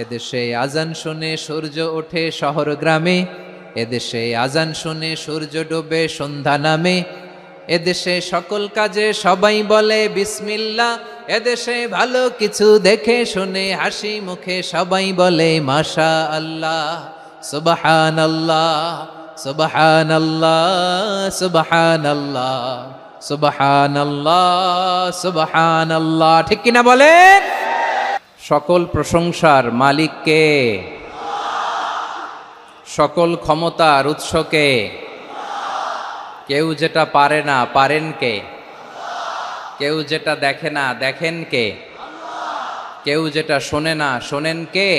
এদেশে আজান শুনে সূর্য ওঠে শহর গ্রামে, এদেশে আজান শুনে সূর্য ডোবে সন্ধ্যা নামে, এদেশে সকল কাজে সবাই বলে বিসমিল্লাহ, এদেশে ভালো কিছু দেখে শুনে হাসি মুখে সবাই বলে মাশা আল্লাহ। সুবহানাল্লাহ সুবহানাল্লাহ সুবহানাল্লাহ সুবহানাল্লাহ সুবহানাল্লাহ। ঠিক কিনা বলেন? সকল প্রশংসার মালিক কে? সকল ক্ষমতার উৎস কে? কেউ যেটা পারে না পারেন কে? কেউ যেটা দেখে না দেখেন কে? কেউ যেটা শোনে না শোনেন কে?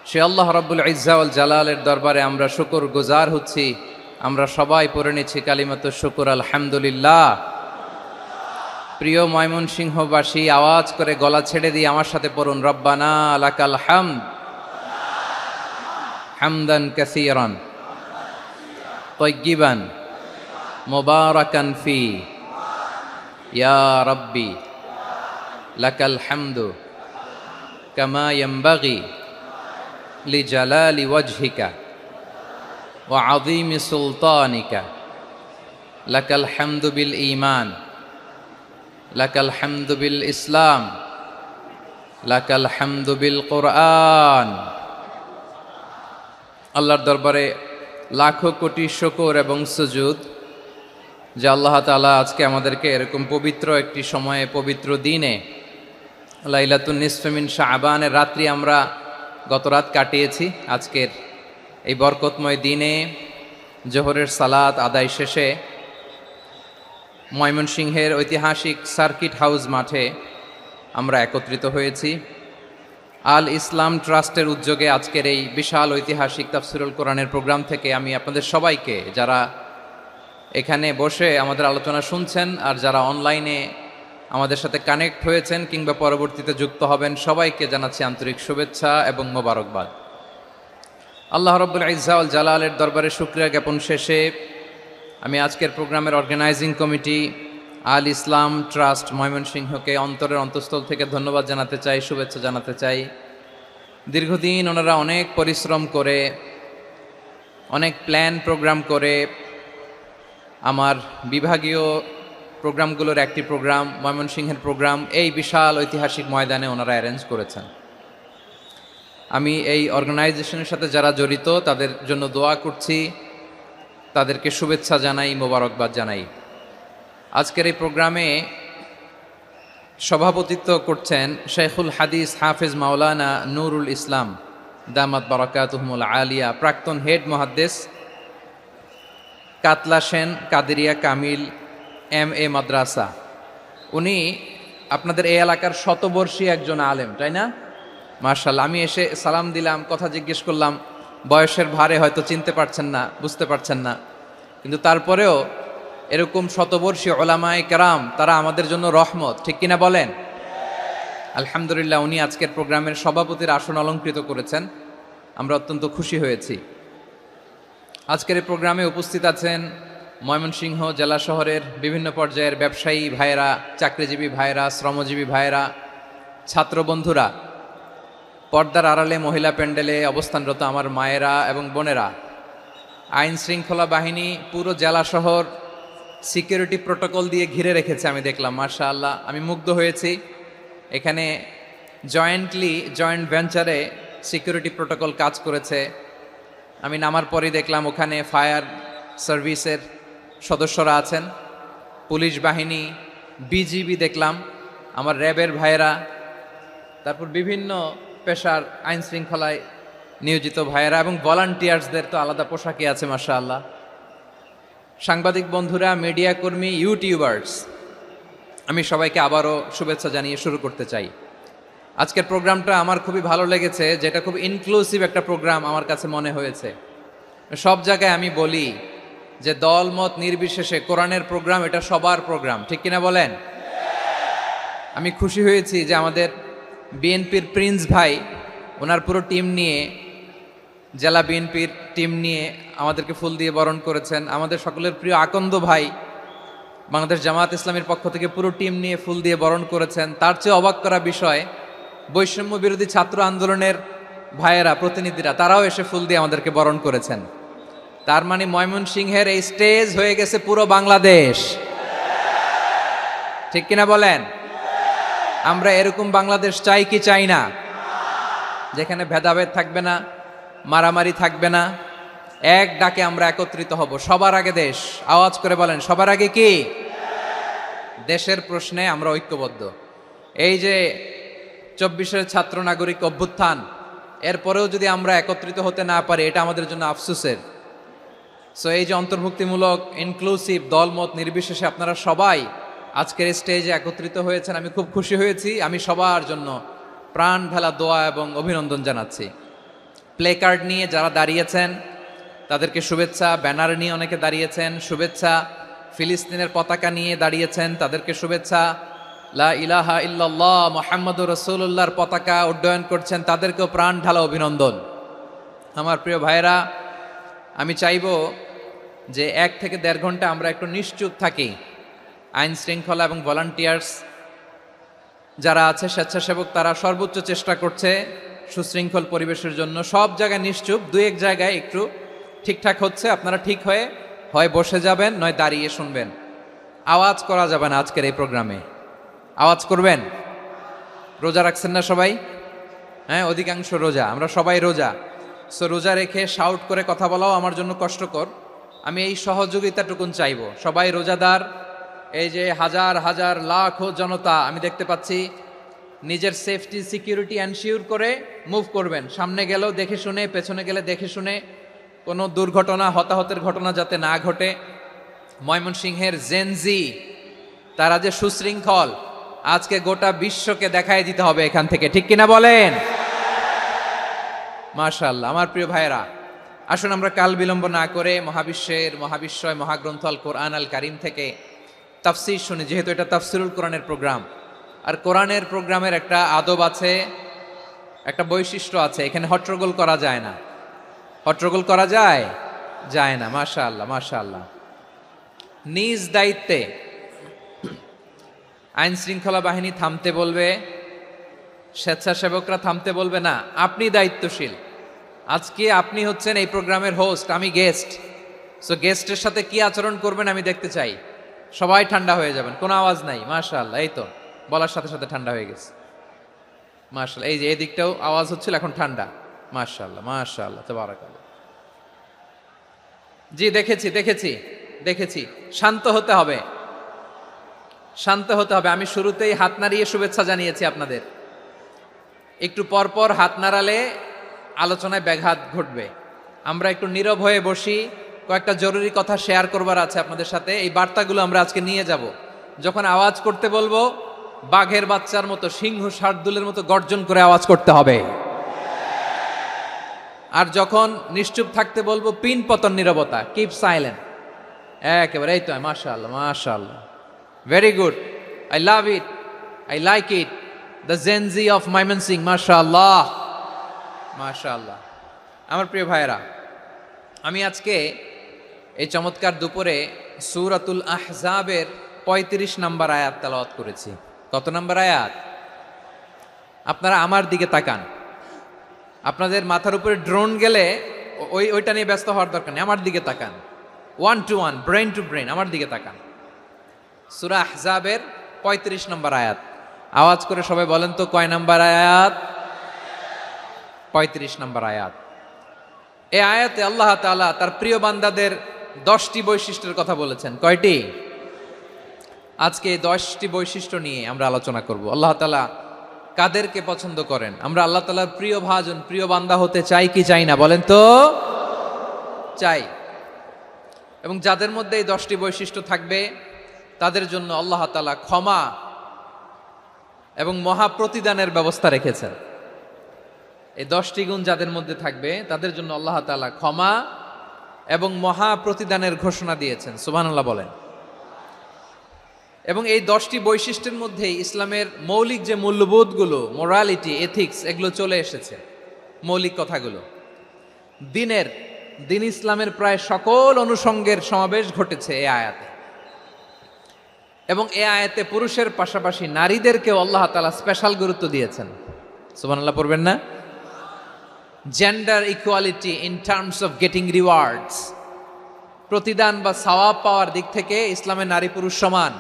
সে আল্লাহ রাব্বুল ইজ্জা ওয়াল জালালের দরবারে আমরা শুকর গুজার হচ্ছি। আমরা সবাই পড়ে নিচ্ছি কালিমাতু শুকর আলহামদুলিল্লাহ। প্রিয় ময়মনসিংহবাসী, আওয়াজ করে গলা ছেড়ে দিয়ে আমার সাথে পড়ুন, রব্বানা লাকাল হামদ হামদান কাসীরান তাইয়্যিবান মুবারাকান ফি ইয়া রাব্বি লাকাল হামদু কামা ইয়ানবাগি লিজালালি ওয়াজহিকা ওয়া আযীমি সুলতানিকা লাকাল হামদু বিল ঈমান লাকাল হামদু বিল ইসলাম লাকাল হামদু বিল কোরআন। আল্লাহর দরবারে লাখো কোটি শুকর এবং সুজুদ যে আল্লাহ তাআলা আজকে আমাদেরকে এরকম পবিত্র একটি সময়ে পবিত্র দিনে লাইলাতুন নিসফে মিন শাবানের রাত্রি আমরা গত রাত কাটিয়েছি। আজকের এই বরকতময় দিনে জোহরের সালাত আদায় শেষে ময়মনসিংহের ঐতিহাসিক সার্কিট হাউস মাঠে আমরা একত্রিত হয়েছি। আল ইসলাম ট্রাস্টের উদ্যোগে আজকের এই বিশাল ঐতিহাসিক তাফসিরুল কোরআনের প্রোগ্রাম থেকে আমি আপনাদের সবাইকে, যারা এখানে বসে আমাদের আলোচনা শুনছেন আর যারা অনলাইনে আমাদের সাথে কানেক্ট হয়েছেন কিংবা পরবর্তীতে যুক্ত হবেন, সবাইকে জানাচ্ছি আন্তরিক শুভেচ্ছা এবং মোবারকবাদ। আল্লাহ রাব্বুল ইজ্জা ওয়াল জালালের দরবারে শুকরিয়া জ্ঞাপন শেষে আমি আজকের প্রোগ্রামের অর্গানাইজিং কমিটি আল ইসলাম ট্রাস্ট ময়মনসিংহকে অন্তরের অন্তঃস্থল থেকে ধন্যবাদ জানাতে চাই, শুভেচ্ছা জানাতে চাই। দীর্ঘদিন ওনারা অনেক পরিশ্রম করে, অনেক প্ল্যান প্রোগ্রাম করে আমার বিভাগীয় প্রোগ্রামগুলোর একটি প্রোগ্রাম, ময়মনসিংহের প্রোগ্রাম, এই বিশাল ঐতিহাসিক ময়দানে ওনারা অ্যারেঞ্জ করেছেন। আমি এই অর্গানাইজেশনের সাথে যারা জড়িত তাদের জন্য দোয়া করছি, তাদেরকে শুভেচ্ছা জানাই, মোবারকবাদ জানাই। আজকের এই প্রোগ্রামে সভাপতিত্ব করছেন শেখুল হাদিস হাফেজ মাওলানা নুরুল ইসলাম দামাত বারাকাতুহুমুল আলিয়া, প্রাক্তন হেড মুহাদ্দিস কাতলা সেন কাদেরিয়া কামিল MA মাদ্রাসা। উনি আপনাদের এই এলাকার শতবর্ষী একজন আলেম, তাই না? মাশাআল্লাহ। আমি এসে সালাম দিলাম, কথা জিজ্ঞেস করলাম, বয়সের ভারে হয়তো চিনতে পারছেন না, বুঝতে পারছেন না, কিন্তু তারপরেও এরকম শতবর্ষী ওলামায়ে কেরাম তারা আমাদের জন্য রহমত, ঠিক কিনা বলেন? আলহামদুলিল্লাহ। উনি আজকের প্রোগ্রামের সভাপতির আসন অলঙ্কৃত করেছেন, আমরা অত্যন্ত খুশি হয়েছি। আজকের এই প্রোগ্রামে উপস্থিত আছেন ময়মনসিংহ জেলা শহরের বিভিন্ন পর্যায়ের ব্যবসায়ী ভাইয়েরা, চাকরিজীবী ভাইয়েরা, শ্রমজীবী ভাইয়েরা, ছাত্র বন্ধুরা, পর্দার আড়ালে মহিলা প্যান্ডেলে অবস্থানরত আমার মায়েরা এবং বোনেরা, আইন শৃঙ্খলা বাহিনী পুরো জেলা শহর সিকিউরিটি প্রোটোকল দিয়ে ঘিরে রেখেছে, আমি দেখলাম। মাশাআল্লাহ, আমি মুগ্ধ হয়েছি। এখানে জয়েন্ট ভেঞ্চারে সিকিউরিটি প্রোটোকল কাজ করেছে। আমি নামার পরই দেখলাম ওখানে ফায়ার সার্ভিসের সদস্যরা আছেন, পুলিশ বাহিনী, বিজিবি দেখলাম, আমার র্যাবের ভাইয়েরা, তারপর বিভিন্ন পেশার আইন শৃঙ্খলায় নিয়োজিত ভাইয়েরা এবং ভলান্টিয়ার্সদের তো আলাদা পোশাকই আছে মাশাআল্লাহ। সাংবাদিক বন্ধুরা, মিডিয়া কর্মী, ইউটিউবার্স, আমি সবাইকে আবারও শুভেচ্ছা জানিয়ে শুরু করতে চাই। আজকের প্রোগ্রামটা আমার খুবই ভালো লেগেছে, যেটা খুব ইনক্লুসিভ একটা প্রোগ্রাম আমার কাছে মনে হয়েছে। সব জায়গায় আমি বলি যে দলমত নির্বিশেষে কোরআনের প্রোগ্রাম এটা সবার প্রোগ্রাম, ঠিক কিনা বলেন? আমি খুশি হয়েছি যে আমাদের বিএনপির প্রিন্স ভাই ওনার পুরো টিম নিয়ে, জেলা বিএনপির টিম নিয়ে আমাদেরকে ফুল দিয়ে বরণ করেছেন। আমাদের সকলের প্রিয় আকন্দ ভাই বাংলাদেশ জামায়াত ইসলামীর পক্ষ থেকে পুরো টিম নিয়ে ফুল দিয়ে বরণ করেছেন। তার চেয়ে অবাক করা বিষয়, বৈষম্য বিরোধী ছাত্র আন্দোলনের ভাইয়েরা, প্রতিনিধিরা, তারাও এসে ফুল দিয়ে আমাদেরকে বরণ করেছেন। তার মানে ময়মনসিংহের এই স্টেজ হয়ে গেছে পুরো বাংলাদেশ। ঠিক কিনা বলেন? আমরা এরকম বাংলাদেশ চাই কি চাই না? যেখানে ভেদাভেদ থাকবে না, মারামারি থাকবে না, এক ডাকে আমরা একত্রিত হব। সবার আগে দেশ। আওয়াজ করে বলেন, সবার আগে কি? দেশের প্রশ্নে আমরা ঐক্যবদ্ধ। এই যে 24-এর ছাত্র নাগরিক অভ্যুত্থান, এরপরেও যদি আমরা একত্রিত হতে না পারি, এটা আমাদের জন্য আফসোসের। সো এই যে অন্তর্ভুক্তিমূলক ইনক্লুসিভ দলমত নির্বিশেষে আপনারা সবাই আজকের স্টেজে একত্রিত হয়েছেন, আমি খুব খুশি হয়েছি। আমি সবার জন্য প্রাণ ঢালা দোয়া এবং অভিনন্দন জানাচ্ছি। প্লে কার্ড নিয়ে যারা দাঁড়িয়েছেন তাদেরকে শুভেচ্ছা, ব্যানার নিয়ে অনেকে দাঁড়িয়েছেন শুভেচ্ছা, ফিলিস্তিনের পতাকা নিয়ে দাঁড়িয়েছেন তাদেরকে শুভেচ্ছা, লা ইলাহা ইল্লাল্লাহ মুহাম্মাদুর রাসূলুল্লাহর পতাকা উড্ডয়ন করছেন তাদেরকেও প্রাণ ঢালা অভিনন্দন। আমার প্রিয় ভাইয়েরা, আমি চাইব যে 1 থেকে 1.5 ঘন্টা আমরা একটু নিশ্চুপ থাকি। আইন শৃঙ্খলা এবং ভলান্টিয়ার্স যারা আছে, স্বেচ্ছাসেবক, তারা সর্বোচ্চ চেষ্টা করছে সুশৃঙ্খল পরিবেশের জন্য। সব জায়গায় নিশ্চুপ, 2-1 জায়গায় একটু ঠিকঠাক হচ্ছে। আপনারা ঠিক হয়ে হয় বসে যাবেন, নয় দাঁড়িয়ে শুনবেন। আওয়াজ করা যাবে না আজকের এই প্রোগ্রামে। আওয়াজ করবেন? রোজা রাখছেন না সবাই? হ্যাঁ, অধিকাংশ রোজা, আমরা সবাই রোজা। সো রোজা রেখে শাউট করে কথা বলাও আমার জন্য কষ্টকর। আমি এই সহযোগিতাটুকুন চাইব। সবাই রোজাদার, এই যে হাজার হাজার লাখো জনতা আমি দেখতে পাচ্ছি, নিজের সেফটি সিকিউরিটি এনশিওর করে মুভ করবেন। সামনে গেলেও দেখে শুনে, পেছনে গেলে দেখে শুনে, কোনো দুর্ঘটনা, হতাহতের ঘটনা যাতে না ঘটে। ময়মনসিংহের জেনজি তারা যে সুশৃঙ্খল, আজকে গোটা বিশ্বকে দেখাই দিতে হবে এখান থেকে। ঠিক কিনা বলেন? মাশাআল্লাহ। আমার প্রিয় ভাইয়েরা, আসুন আমরা কাল বিলম্ব না করে মহাবিশ্বয় মহাগ্রন্থ আল কোরআন আল কারিম থেকে তাফসির শুনি, যেহেতু এটা তাফসিরুল কোরআনের প্রোগ্রাম। আর কোরআনের প্রোগ্রামের একটা আদব আছে, একটা বৈশিষ্ট্য আছে, এখানে হট্টগোল করা যায় না। হট্টগোল করা যায়? যায় না। মাশাআল্লাহ, মাশাআল্লাহ। নিজ দায়িত্বে আইন শৃঙ্খলা বাহিনী থামতে বলবে, স্বেচ্ছাসেবকরা থামতে বলবে না। আপনি দায়িত্বশীল। আজকে আপনি হচ্ছেন এই প্রোগ্রামের হোস্ট, আমি গেস্ট। সো গেস্টের সাথে কি আচরণ করবেন আমি দেখতে চাই। সবাই ঠান্ডা হয়ে যাবেন, কোনো আওয়াজ নাই। মাশাআল্লাহ, এই তো বলার সাথে সাথে ঠান্ডা হয়ে গেছে। মাশাআল্লাহ। এই যে এদিকটাও আওয়াজ হচ্ছিল, এখন ঠান্ডা। মাশাআল্লাহ, মাশাআল্লাহ, তাবারাকাল্লাহ। জি, দেখেছি। শান্ত হতে হবে, শান্ত হতে হবে। আমি শুরুতেই হাত নাড়িয়ে শুভেচ্ছা জানিয়েছি আপনাদের। একটু পর পর হাত নাড়ালে আলোচনায় ব্যাঘাত ঘটবে। আমরা একটু নীরব হয়ে বসি, কয়েকটা জরুরি কথা শেয়ার করবার আছে আপনাদের সাথে। এই বার্তাগুলো আমরা আজকে নিয়ে যাব। যখন আওয়াজ করতে বলবো, বাঘের বাচ্চার মতো, সিংহ শার্দুলের মতো গর্জন করে আওয়াজ করতে হবে। আর যখন নিশ্চুপ থাকতে বলবো, পিন পতন নীরবতা, কিপ সাইলেন্ট। একেবারে এই তো। মাশাআল্লাহ, মাশাআল্লাহ, very good, I love it, I like it, the Gen Z of Mymensingh. মাশাআল্লাহ, মাশাআল্লাহ। আমার প্রিয় ভাইয়েরা, আমি আজকে এই চমৎকার দুপুরে সূরাতুল আহজাবের 35 নম্বর আয়াত তেলাওয়াত করেছি। কত নম্বর আয়াত? আপনারা আমার দিকে তাকান। আপনাদের মাথার উপরে ড্রোন গেলে ওইটা নিয়ে ব্যস্ত হওয়ার দরকার নেই। আমার দিকে তাকান। 1 to 1, ব্রেন টু ব্রেন, আমার দিকে তাকান। সূরা আহজাবের 35 নম্বর আয়াত। আওয়াজ করে সবাই বলেন তো, কয় নম্বর আয়াত? 35 নম্বর আয়াত। এই আয়াতে আল্লাহ তাআলা তার প্রিয় বান্দাদের 10টি বৈশিষ্ট্যের কথা বলেছেন। কয়টি? আজকে এই 10টি বৈশিষ্ট্য নিয়ে আমরা আলোচনা করব। আল্লাহ তাআলা কাদেরকে পছন্দ করেন? আমরা আল্লাহ তাআলার প্রিয় ভাজন, প্রিয় বান্দা হতে চাই কি চাই না? বলেন তো। চাই। এবং যাদের মধ্যে এই 10টি বৈশিষ্ট্য থাকবে তাদের জন্য আল্লাহ তাআলা ক্ষমা এবং মহা প্রতিদানের ব্যবস্থা রেখেছেন। এই 10টি গুণ যাদের মধ্যে থাকবে তাদের জন্য আল্লাহ তাআলা ক্ষমা এবং মহা প্রতিদানের ঘোষণা দিয়েছেন। সুবহানাল্লাহ বলেন। এবং এই 10টি বৈশিষ্ট্যের মধ্যে ইসলামের মৌলিক যে মূল্যবোধগুলো, মোরালিটি, এথিক্স, এগুলো চলে এসেছে। মৌলিক কথাগুলো দিন ইসলামের প্রায় সকল অনুষঙ্গের সমাবেশ ঘটেছে এই আয়াতে। এবং এই আয়াতে পুরুষের পাশাপাশি নারীদেরকেও আল্লাহ তাআলা স্পেশাল গুরুত্ব দিয়েছেন। সুবহানাল্লাহ পড়বেন না? Gender equality in terms of getting rewards, প্রতিদান বা সওয়াব পাওয়ার দিক থেকে ইসলামে নারী পুরুষ সমান।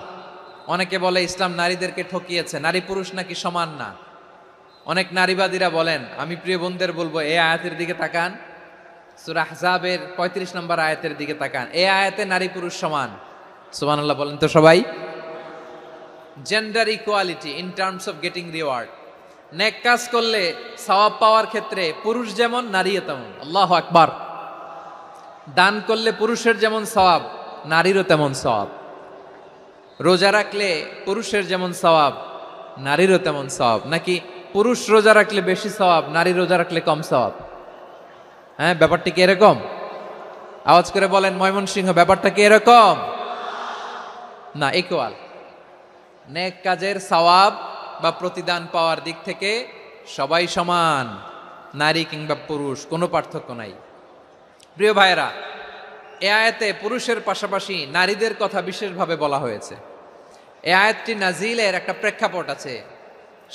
অনেকে বলে ইসলাম নারীদেরকে ঠকিয়েছে, নারী পুরুষ নাকি সমান না। অনেক নারীবাদীরা বলেন, আমি প্রিয় বোনদের বলবো এই আয়াতের দিকে তাকান, সূরা আহজাবের 35 নম্বর আয়াতের দিকে তাকান। এই আয়াতে নারী পুরুষ সমান। সুবহানাল্লাহ বলেন তো সবাই। Gender equality in terms of getting reward, নেক কাজ করলে সওয়াব পাওয়ার ক্ষেত্রে পুরুষ যেমন নারীও তেমন। আল্লাহু আকবার। দান করলে পুরুষের যেমন সওয়াব, নারীরও তেমন সওয়াব। রোজা রাখলে পুরুষের যেমন সওয়াব, নারীরও তেমন সওয়াব। নাকি পুরুষ রোজা রাখলে বেশি সওয়াব, নারী রোজা রাখলে কম সওয়াব? হ্যাঁ, ব্যাপারটা কি এরকম? আওয়াজ করে বলেন ময়মনসিংহ, ব্যাপারটা কি এরকম? না, ইকুয়াল। নেক কাজের সওয়াব বা প্রতিদান পাওয়ার দিক থেকে সবাই সমান, নারী কিংবা পুরুষ, কোনো পার্থক্য নাই। প্রিয় ভাইয়েরা, এ আয়াতে পুরুষের পাশাপাশি নারীদের কথা বিশেষভাবে বলা হয়েছে। এ আয়াতটি নাজিলের একটা প্রেক্ষাপট আছে,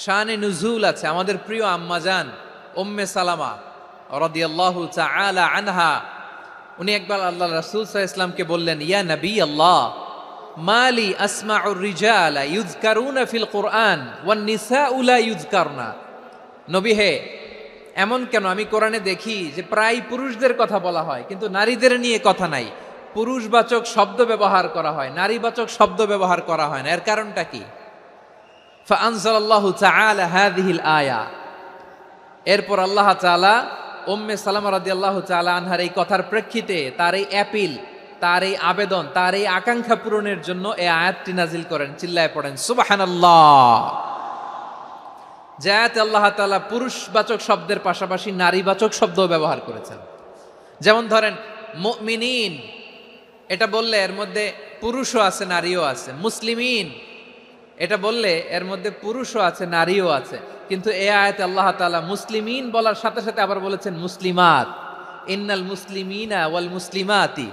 শানে নুজুল আছে। আমাদের প্রিয় আম্মাজান উম্মে সালামা রাদিয়াল্লাহু তাআলা আনহা, উনি একবার আল্লাহ রাসূল সাল্লাল্লাহু আলাইহি ওয়াসাল্লামকে বললেন, ইয়া নবী আল্লাহ, মালি আসমাউর রিজালা ইউযকারুনা ফিল কুরআন ওয়ান নিসাউ লা ইউযকারনা। নবী হে, এমন কেন আমি কোরআনে দেখি যে প্রায় পুরুষদের কথা বলা হয় কিন্তু নারীদের নিয়ে কথা নাই। পুরুষবাচক শব্দ ব্যবহার করা হয়, নারীবাচক শব্দ ব্যবহার করা হয় না। এর কারণটা কি? ফাআনজালাল্লাহু তাআলা হাযিহিল আয়া। এরপর আল্লাহ তাআলা উম্মে সালামা রাদিয়াল্লাহু তাআলা আনহার এই কথার প্রেক্ষিতে, তার এই অ্যাপিল, তার এই আবেদন, তার এই আকাঙ্ক্ষা পূরণের জন্য এই আয়াতটি নাজিল করেন। চিল্লায় পড়েন সুবহানাল্লাহ। যে আয়াতে আল্লাহ তাআলা পুরুষবাচক শব্দের পাশাপাশি নারীবাচক শব্দও ব্যবহার করেছেন। যেমন ধরেন মুমিনিন, এটা বললে এর মধ্যে পুরুষও আছে নারীও আছে। মুসলিমিন, এটা বললে এর মধ্যে পুরুষও আছে নারীও আছে। কিন্তু এই আয়াতে আল্লাহ তাআলা মুসলিমিন বলার সাথে সাথে আবার বলেছেন মুসলিমাত। ইন্নাল মুসলিমিনা ওয়াল মুসলিমাতি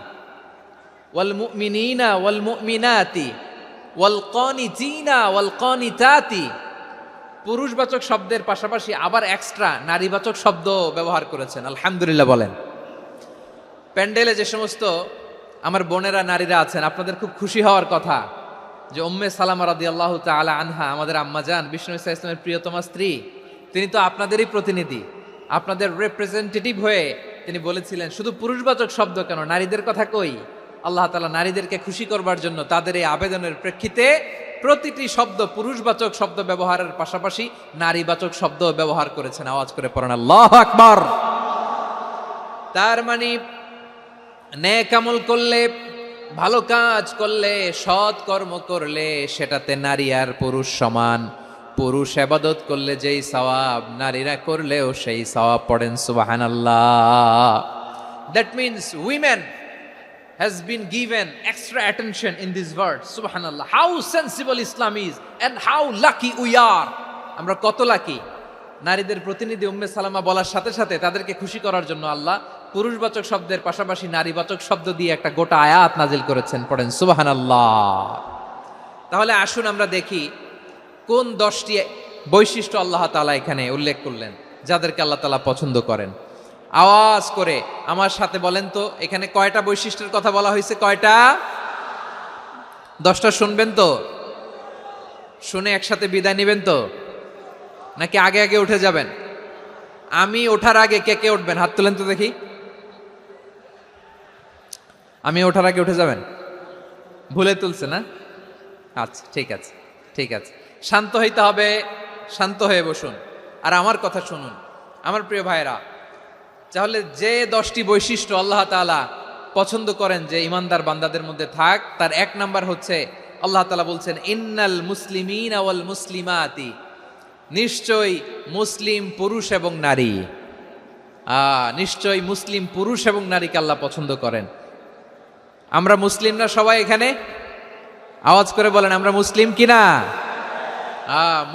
ওয়াল মুমিনিনা ওয়াল মুমিনাতি ওয়াল কানিতিনা ওয়াল কানিতাতি। পুরুষবাচক শব্দের পাশাপাশি আবার এক্সট্রা নারীবাচক শব্দ ব্যবহার করেছেন। আলহামদুলিল্লাহ বলেন। প্যান্ডেলে যে সমস্ত আমার বোনেরা নারীরা আছেন, আপনাদের খুব খুশি হওয়ার কথা যে উম্মে সালামা রাদিয়াল্লাহু তাআলা আনহা, আমাদের আম্মাজান বিষ্ণু ইসা ইসলামের প্রিয়তমা স্ত্রী, তিনি তো আপনাদেরই প্রতিনিধি, আপনাদের রিপ্রেজেন্টেটিভ হয়ে তিনি বলেছিলেন শুধু পুরুষবাচক শব্দ কেন, নারীদের কথা কই। আল্লাহ তাআলা নারীদেরকে খুশি করবার জন্য তাদের এই আবেদনের প্রেক্ষিতে প্রতিটি শব্দ পুরুষবাচক শব্দ ব্যবহারের পাশাপাশি নারীবাচক শব্দ ব্যবহার করেছেন। আওয়াজ করে পড়েন আল্লাহু আকবার। তার মানে নেক আমল করলে, ভালো কাজ করলে, সৎ কর্ম করলে সেটাতে নারী আর পুরুষ সমান। পুরুষ ইবাদত করলে যেই সওয়াব, নারীরা করলেও সেই সওয়াব। পড়েন সুবহানাল্লাহ। That means women has been given extra attention in this verse. Subhanallah. How sensible Islam is and how lucky we are. আমরা কত লাকি। নারীদের প্রতিনিধি উম্মে সালামা বলার সাথে সাথে তাদেরকে খুশি করার জন্য আল্লাহ পুরুষবাচক শব্দের পাশাপাশি নারীবাচক শব্দ দিয়ে একটা গোটা আয়াত নাজিল করেছেন। পড়েন সুবহানাল্লাহ। তাহলে আসুন আমরা দেখি কোন 10টি বৈশিষ্ট্য আল্লাহ তাআলা এখানে উল্লেখ করলেন যাদেরকে আল্লাহ তাআলা পছন্দ করেন। আওয়াজ করে আমার সাথে বলেন তো, এখানে কয়টা বৈশিষ্ট্যের কথা বলা হয়েছে? কয়টা? 10টা শুনবেন তো? শুনে একসাথে বিদায় নেবেন তো, নাকি আগে আগে উঠে যাবেন? আমি ওঠার আগে কে কে উঠবেন? হাত তুলেন তো দেখি। আমি ওঠার আগে উঠে যাবেন? ভুলে তুলছে না? আচ্ছা, ঠিক আছে, ঠিক আছে। শান্ত হইতে হবে, শান্ত হয়ে বসুন আর আমার কথা শুনুন। আমার প্রিয় ভাইরা, তাহলে যে 10টি বৈশিষ্ট্য আল্লাহ তাআলা পছন্দ করেন যে ইমানদার বান্দাদের মধ্যে থাক, তার 1 নাম্বার হচ্ছে আল্লাহ তাআলা বলছেন ইন্নাল মুসলিমিনা ওয়াল মুসলিমাতি। নিশ্চয়ই মুসলিম পুরুষ এবং নারী, নিশ্চয়ই মুসলিম পুরুষ এবং নারীকে আল্লাহ পছন্দ করেন। আমরা মুসলিম না সবাই এখানে? আওয়াজ করে বলেন আমরা মুসলিম কিনা?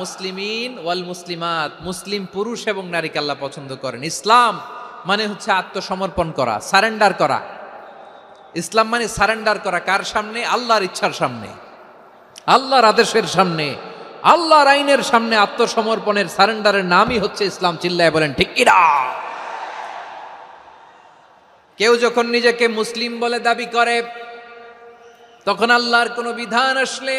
মুসলিমিন ওয়াল মুসলিমাত, মুসলিম পুরুষ এবং নারীকে আল্লাহ পছন্দ করেন। ইসলাম মানে হচ্ছে আত্মসমর্পণ করা, সারেন্ডার করা। ইসলাম মানে সারেন্ডার করা কার সামনে? আল্লাহর ইচ্ছার সামনে, আল্লাহর আদেশের সামনে আল্লাহর আইনের সামনে আত্মসমর্পণের সারেন্ডারের নামই হচ্ছে ইসলাম। চিল্লায় বলেন ঠিক কিনা? কেউ যখন নিজেকে মুসলিম বলে দাবি করে, তখন আল্লাহর কোনো বিধান আসলে,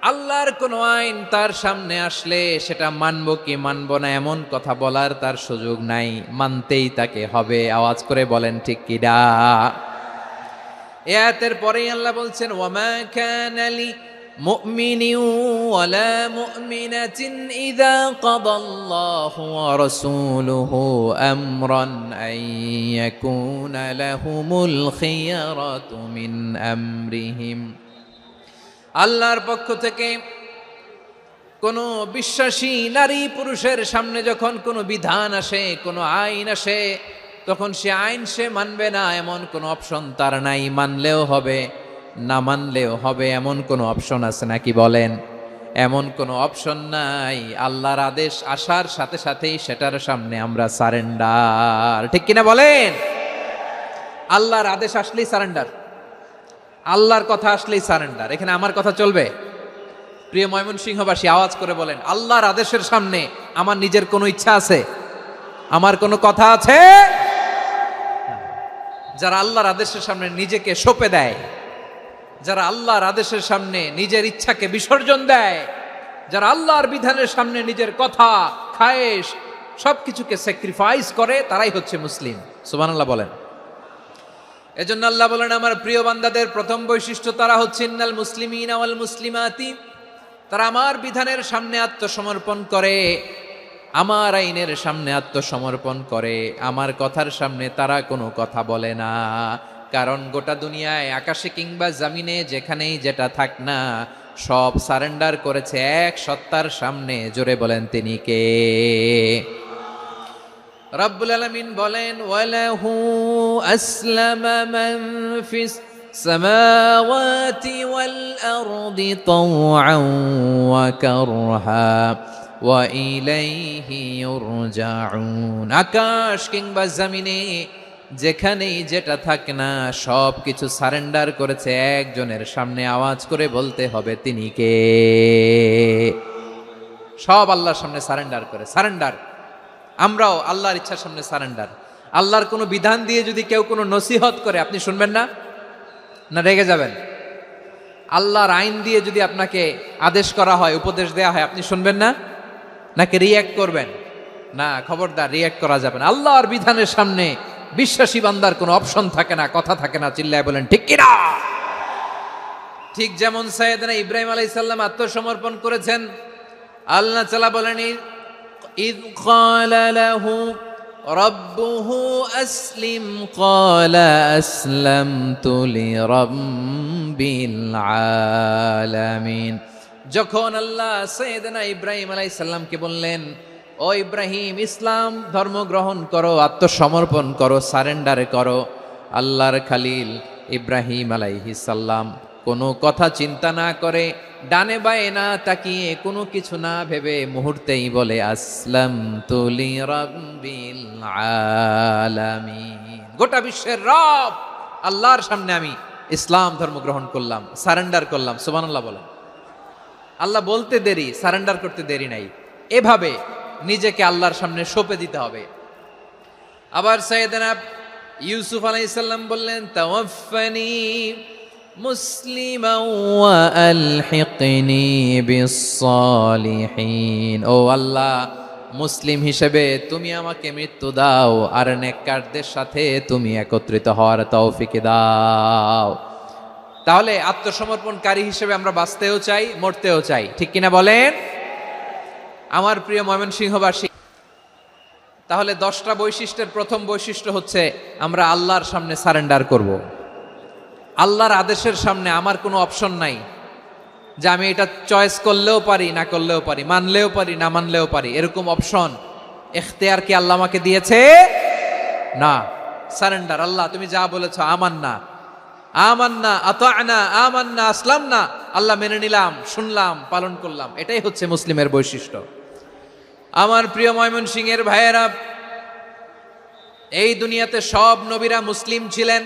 আল্লাহর কোনো আইন তার সামনে আসলে সেটা মানবো কি মানবো না এমন কথা বলার তার সুযোগ নাই, মানতেই তাকে হবে। আওয়াজ করে বলেন ঠিক কিনা? এই আয়াতের পরেই আল্লাহ বলছেন, ওয়ামা কানা লি মুমিনিন ওয়ালা মুমিনাতিন ইযা কাদাল্লাহু ওয়া রাসূলুহু আমরান আন ইয়াকুনা লাহুমুল খিয়ারাতু মিন আমরিহিম। আল্লাহর পক্ষ থেকে কোনো বিশ্বাসী নারী পুরুষের সামনে যখন কোনো বিধান আসে, কোনো আইন আসে, তখন সে আইন সে মানবে না এমন কোনো অপশন তার নাই। মানলেও হবে, না মানলেও হবে, এমন কোনো অপশন আছে নাকি বলেন? এমন কোনো অপশন নাই। আল্লাহর আদেশ আসার সাথে সাথেই সেটার সামনে আমরা সারেন্ডার। ঠিক কিনা বলেন? আল্লাহর আদেশ আসলেই সারেন্ডার, আল্লাহর কথা আসলেই সারেন্ডার। এখানে আমার কথা চলবে? প্রিয় ময়মনসিংহবাসী, আওয়াজ করে বলেন, আল্লাহর আদেশের সামনে আমার নিজের কোনো ইচ্ছা আছে? আমার কোনো কথা আছে? যারা আল্লাহর আদেশের সামনে নিজেকে সঁপে দেয়, যারা আল্লাহর আদেশের সামনে নিজের ইচ্ছাকে বিসর্জন দেয়, যারা আল্লাহর বিধানের সামনে নিজের কথা, খায়েশ সবকিছুকে স্যাক্রিফাইস করে, তারাই হচ্ছে মুসলিম। সুবহানাল্লাহ বলেন। এজন্য আল্লাহ বলেন, আমার প্রিয় বান্দাদের প্রথম বৈশিষ্ট্য তারা হচ্ছে ইন্নাল মুসলিমিনা ওয়াল মুসলিমাতি, তারা আমার বিধানের সামনে আত্মসমর্পণ করে, আমার আইনের সামনে আত্মসমর্পণ করে, আমার কথার সামনে তারা কোনো কথা বলে না। কারণ গোটা দুনিয়ায় আকাশে কিংবা জমিনে যেখানেই যেটা থাক না, সব সারেন্ডার করেছে এক সত্তার সামনে। জোরে বলেন তিনি কে? রব্বুল আলামিন বলেন, ওয়ালাহু আসলামা মান ফিস সামাওয়াতি ওয়াল আরদি তাওআন ওয়া কারহা ওয়া ইলাইহি ইউরজাউন। আকাশ কিংবা জমিনে যেখানেই যেটা থাক না, সব কিছু সারেন্ডার করেছে একজনের সামনে। আওয়াজ করে বলতে হবে তিনি কে? সব আল্লাহর সামনে সারেন্ডার করে। সারেন্ডার। আমরাও আল্লাহর ইচ্ছার সামনে সারেন্ডার। আল্লাহর কোনো বিধান দিয়ে যদি কেউ কোনো নসিহত করে, আপনি শুনবেন না? না রেগে যাবেন? আল্লাহর আইন দিয়ে যদি আপনাকে আদেশ করা হয়, উপদেশ দেয়া হয়, আপনি শুনবেন না? নাকি রিয়্যাক্ট করবেন? না, খবরদার, রিয়্যাক্ট করা যাবে না। আল্লাহর বিধানের সামনে বিশ্বাসী বান্দার কোনো অপশন থাকে না, কথা থাকে না। চিল্লায় বলেন ঠিক কিনা? ঠিক যেমন সাইয়েদনা ইব্রাহিম আলাইহিস সালাম আত্মসমর্পণ করেছেন। আল্লাহ তাআলা বলেন, ইয ক্বালা লাহু রাব্বুহু আসলিম ক্বালা আসলামতু লিরাব্বিল আলামিন। যখন আল্লাহ সাইয়েদনা ইব্রাহিম আলাইহিস সালামকে বললেন, ও ইব্রাহিম, ইসলাম ধর্ম গ্রহণ করো, আত্মসমর্পণ করো, সারেন্ডার করো, আল্লাহর খালিল ইব্রাহিম আলাইহিস সালাম কোনো কথা চিন্তা না করে, ডানে বায়ে না তাকিয়ে, কোনো কিছু না ভেবে মুহূর্তেই বলে, আসলামতু লিরাব্বিল আলামিন। গোটা বিশ্বের রব আল্লাহর সামনে আমি ইসলাম ধর্ম গ্রহণ করলাম, সারেন্ডার করলাম। সুবহানাল্লাহ বলেন। আল্লাহ বলতে দেরি, সারেন্ডার করতে দেরি নাই। এভাবে নিজেকে আল্লাহর সামনে সঁপে দিতে হবে। আবার সাইয়েদনা ইউসুফ আলাইহিস সালাম বললেন, তাওয়াফফানি মুসলিমান ওয়া আলহিকনি বিস-সালিহিন। ও আল্লাহ, মুসলিম হিসেবে তুমি আমাকে মৃত্যু দাও, আর নেককারদের সাথে তুমি একত্রিত হওয়ার তৌফিক দাও। তাহলে আত্মসমর্পণকারী হিসেবে আমরা বাঁচতেও চাই, মরতেও চাই। ঠিক কিনা বলেন? আমার প্রিয় ময়মনসিংহবাসী, তাহলে 10টা বৈশিষ্ট্যের প্রথম বৈশিষ্ট্য হচ্ছে আমরা আল্লাহর সামনে সারেন্ডার করব। আল্লাহর আদেশের সামনে আমার কোনো অপশন নাই যে আমি এটা চয়েস করলেও পারি, না করলেও পারি, মানলেও পারি, না মানলেও পারি। এরকম অপশন, এখতিয়ার কি আল্লাহ আমাকে দিয়েছে? না। সারেন্ডার। আল্লাহ তুমি যা বলেছ, আমান্না আমান্না আতা'না আমান্না আসলামনা, আল্লাহ মেনে নিলাম, শুনলাম, পালন করলাম। এটাই হচ্ছে মুসলিমের বৈশিষ্ট্য। আমার প্রিয় ময়মনসিংহের ভাইয়েরা, এই দুনিয়াতে সব নবীরা মুসলিম ছিলেন,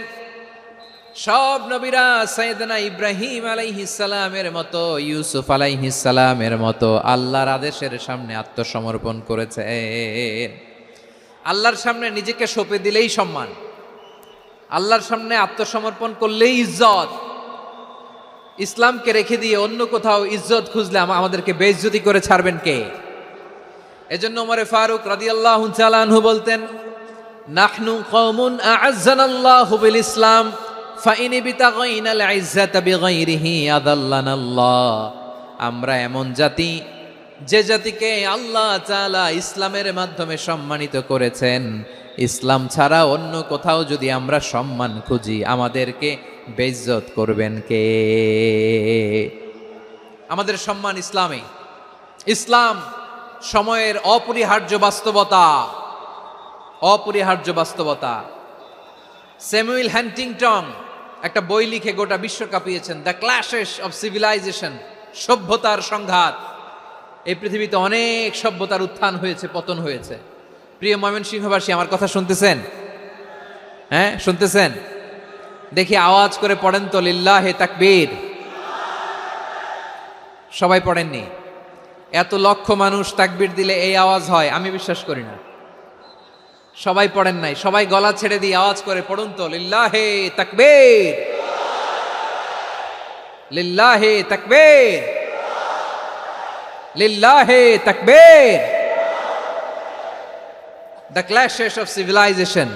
সব নবীরা সাইয়েদনা ইব্রাহিম আলাইহিস সালামের মতো, ইউসুফ আলাইহিস সালামের মতো আল্লাহর আদেশের সামনে আত্মসমর্পণ করেছে। আল্লাহর সামনে নিজেকে সঁপে দিলেই সম্মান, আল্লাহর সামনে আত্মসমর্পণ করলেই ইজ্জত। ইসলামকে রেখে দিয়ে অন্য কোথাও ইজ্জত খুঁজলে আমাদেরকে বেইজ্জতি করে ছাড়বেন কে? এজন্য ওমর ফারুক রাদিয়াল্লাহু তাআলা আনহু বলতেন, নাহনু কওমুন আ'আজ্জানাল্লাহু বিল ইসলাম ফাইন বিতাগাইনাল ইজ্জাতা বিগাইরিহি আযাল্লানাল্লাহ। আমরা এমন জাতি, যে জাতিকে আল্লাহ তাআলা ইসলামের মাধ্যমে সম্মানিত করেছেন, ইসলাম ছাড়া অন্য কোথাও যদি আমরা সম্মান খুঁজি আমাদেরকে বেইজ্জত করবেন কে? আমাদের সম্মান ইসলামে। ইসলাম সময়ের অপরিহার্য বাস্তবতা, অপরিহার্য বাস্তবতা। স্যামুয়েল হ্যান্টিংটন একটা বই লিখে গোটা বিশ্ব কাঁপিয়েছেন, দ্য ক্ল্যাশেস অফ সিভিলাইজেশন, সভ্যতার সংঘাত। এই পৃথিবীতে অনেক সভ্যতার উত্থান হয়েছে, পতন হয়েছে। প্রিয় ময়মনসিংহবাসী, আমার কথা শুনতেছেন? হ্যাঁ, শুনতেছেন? দেখি আওয়াজ করে পড়েন তো, লিল্লাহে তাকবীর। সবাই পড়েননি? এত লক্ষ মানুষ তাকবীর দিলে এই আওয়াজ হয়? আমি বিশ্বাস করি না। সবাই পড়েন নাই, সবাই গলা ছেড়ে দিয়ে আওয়াজ করে পড়ুন তো, লিল্লাহে তাকবীর, লিল্লাহে তাকবীর, লিল্লাহে তাকবীর। দ্য ক্ল্যাশেস অফ সিভিলাইজেশন,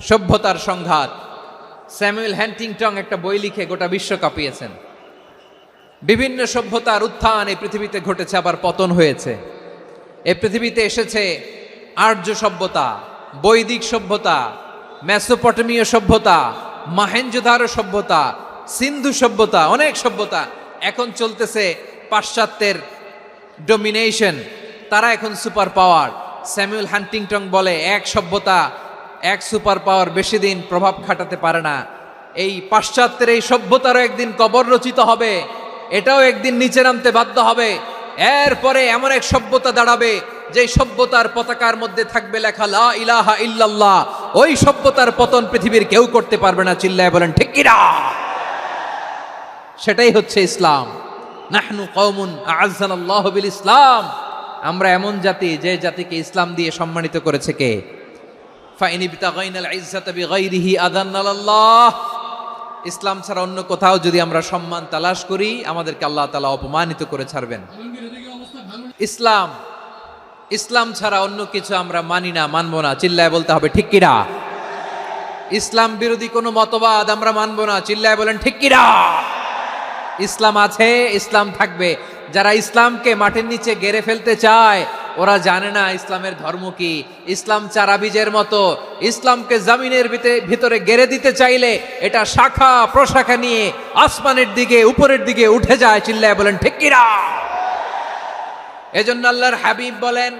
সভ্যতার সংঘাত। স্যামুয়েল হ্যান্টিংটন একটা বই লিখে গোটা বিশ্ব কাঁপিয়েছেন। বিভিন্ন সভ্যতার উত্থান এই পৃথিবীতে ঘটেছে, আবার পতন হয়েছে। এই পৃথিবীতে এসেছে আর্য সভ্যতা, বৈদিক সভ্যতা, মেসোপটেমীয় সভ্যতা, মহেঞ্জোদারো সভ্যতা, সিন্ধু সভ্যতা, অনেক সভ্যতা। এখন চলতেছে পাশ্চাত্যের ডমিনেশন, তারা এখন সুপার পাওয়ার। স্যামুয়েল হ্যান্টিংটন বলে, এক সভ্যতা, এক সুপার পাওয়ার বেশি দিন প্রভাব খাটাতে পারে না। এই পাশ্চাত্যের এই সভ্যতারও একদিন কবর রচিত হবে, এটাও একদিন নিচে নামতে বাধ্য হবে। এরপরে এমন এক সভ্যতা দাঁড়াবে যে সভ্যতার পতাকার মধ্যে থাকবে লেখা লা ইলাহা ইল্লাল্লাহ। ওই সভ্যতার পতন পৃথিবীর কেউ করতে পারবে না। চিল্লায় বলেন ঠিক কিনা? সেটাই হচ্ছে ইসলাম। নাহনু কওমুন আ'আজ্জানাল্লাহু বিল ইসলাম। আমরা এমন জাতি, যে জাতিকে ইসলাম দিয়ে সম্মানিত করেছে কে? ফাইন বিতাগাইনাল ইজ্জাতা বিগাইরিহি আযাল্লানাল্লাহ। ইসলাম ছাড়া অন্য কোথাও যদি আমরা সম্মান তালাশ করি আমাদেরকে আল্লাহ তাআলা অপমানিত করে ছাড়বেন। ইসলাম, ইসলাম ছাড়া অন্য কিছু আমরা মানি না, মানবো না। চিল্লায় বলতে হবে ঠিক কিনা? ইসলাম বিরোধী কোনো মতবাদ আমরা মানবো না। চিল্লায় বলেন ঠিক কিনা? ইসলাম আছে, ইসলাম থাকবে। যারা ইসলামকে মাটির নিচে গেড়ে ফেলতে চায় ওরা জানে না ইসলামের ধর্ম কি। ইসলাম চারা বীজের মতো, ইসলামকে জমিনের ভিতরে গেড়ে দিতে চাইলে এটা শাখা প্রশাখা নিয়ে আসমানের দিকে, উপরের দিকে উঠে যায়। চিল্লায় বলেন ঠিক কিনা? এজন্য আল্লাহর হাবিব বলেন,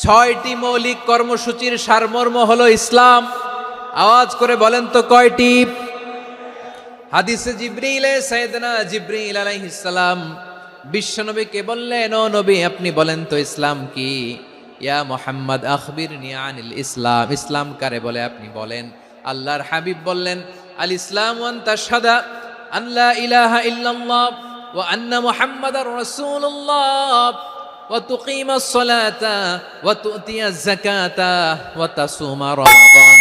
6টি মৌলিক কর্মসূচির সারমর্ম হলো ইসলাম। আওয়াজ করে বলেন তো কয়টি? হাদিসে জিবরিলে সাইয়েদনা জিবরিল আলাইহিস সালাম বিশ্বনবীকে বললেন, ও নবী আপনি বলেন তো ইসলাম কি? ইয়া মুহাম্মদ আখবিরনি আনিল ইসলাম। ইসলাম কারে বলে আপনি বলেন। আল্লাহর হাবিব বললেন, আল ইসলাম আন তাশহাদা আন লা ইলাহা ইল্লাল্লাহ ওয়া আন্না মুহাম্মাদার রাসূলুল্লাহ ওয়া তুকিমাস সালাতা ওয়া তুতিয়াজ যাকাতা ওয়া তাসুমা রমাদান।